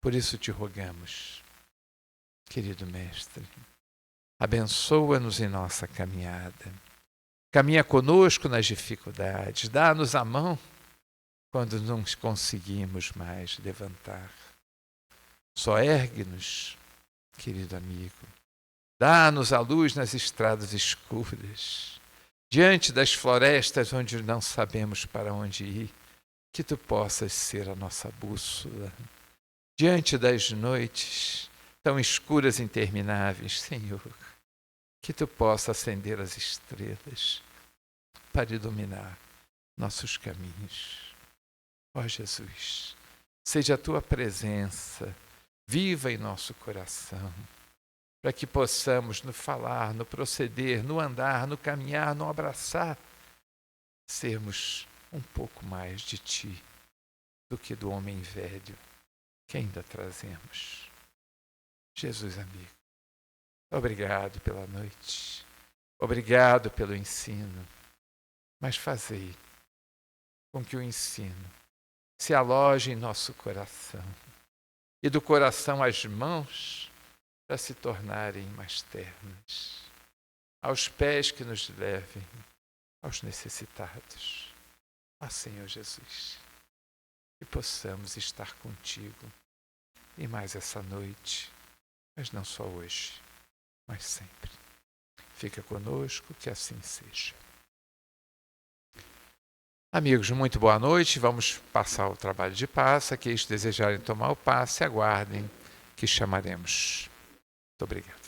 [SPEAKER 3] Por isso te rogamos, querido Mestre, abençoa-nos em nossa caminhada. Caminha conosco nas dificuldades, dá-nos a mão quando não conseguimos mais levantar. Só ergue-nos, querido amigo. Dá-nos a luz nas estradas escuras, diante das florestas onde não sabemos para onde ir, que Tu possas ser a nossa bússola. Diante das noites tão escuras e intermináveis, Senhor, que Tu possas acender as estrelas para iluminar nossos caminhos. Ó Jesus, seja a Tua presença viva em nosso coração, para que possamos no falar, no proceder, no andar, no caminhar, no abraçar, sermos um pouco mais de Ti do que do homem velho que ainda trazemos. Jesus amigo, obrigado pela noite, obrigado pelo ensino, mas fazei com que o ensino se aloje em nosso coração e do coração às mãos para se tornarem mais ternas, aos pés que nos levem aos necessitados. Ó Senhor Jesus, que possamos estar contigo e mais essa noite, mas não só hoje, mas sempre. Fica conosco, que assim seja. Amigos, muito boa noite. Vamos passar o trabalho de passe. Aqueles que desejarem tomar o passe, aguardem que chamaremos. Muito obrigado.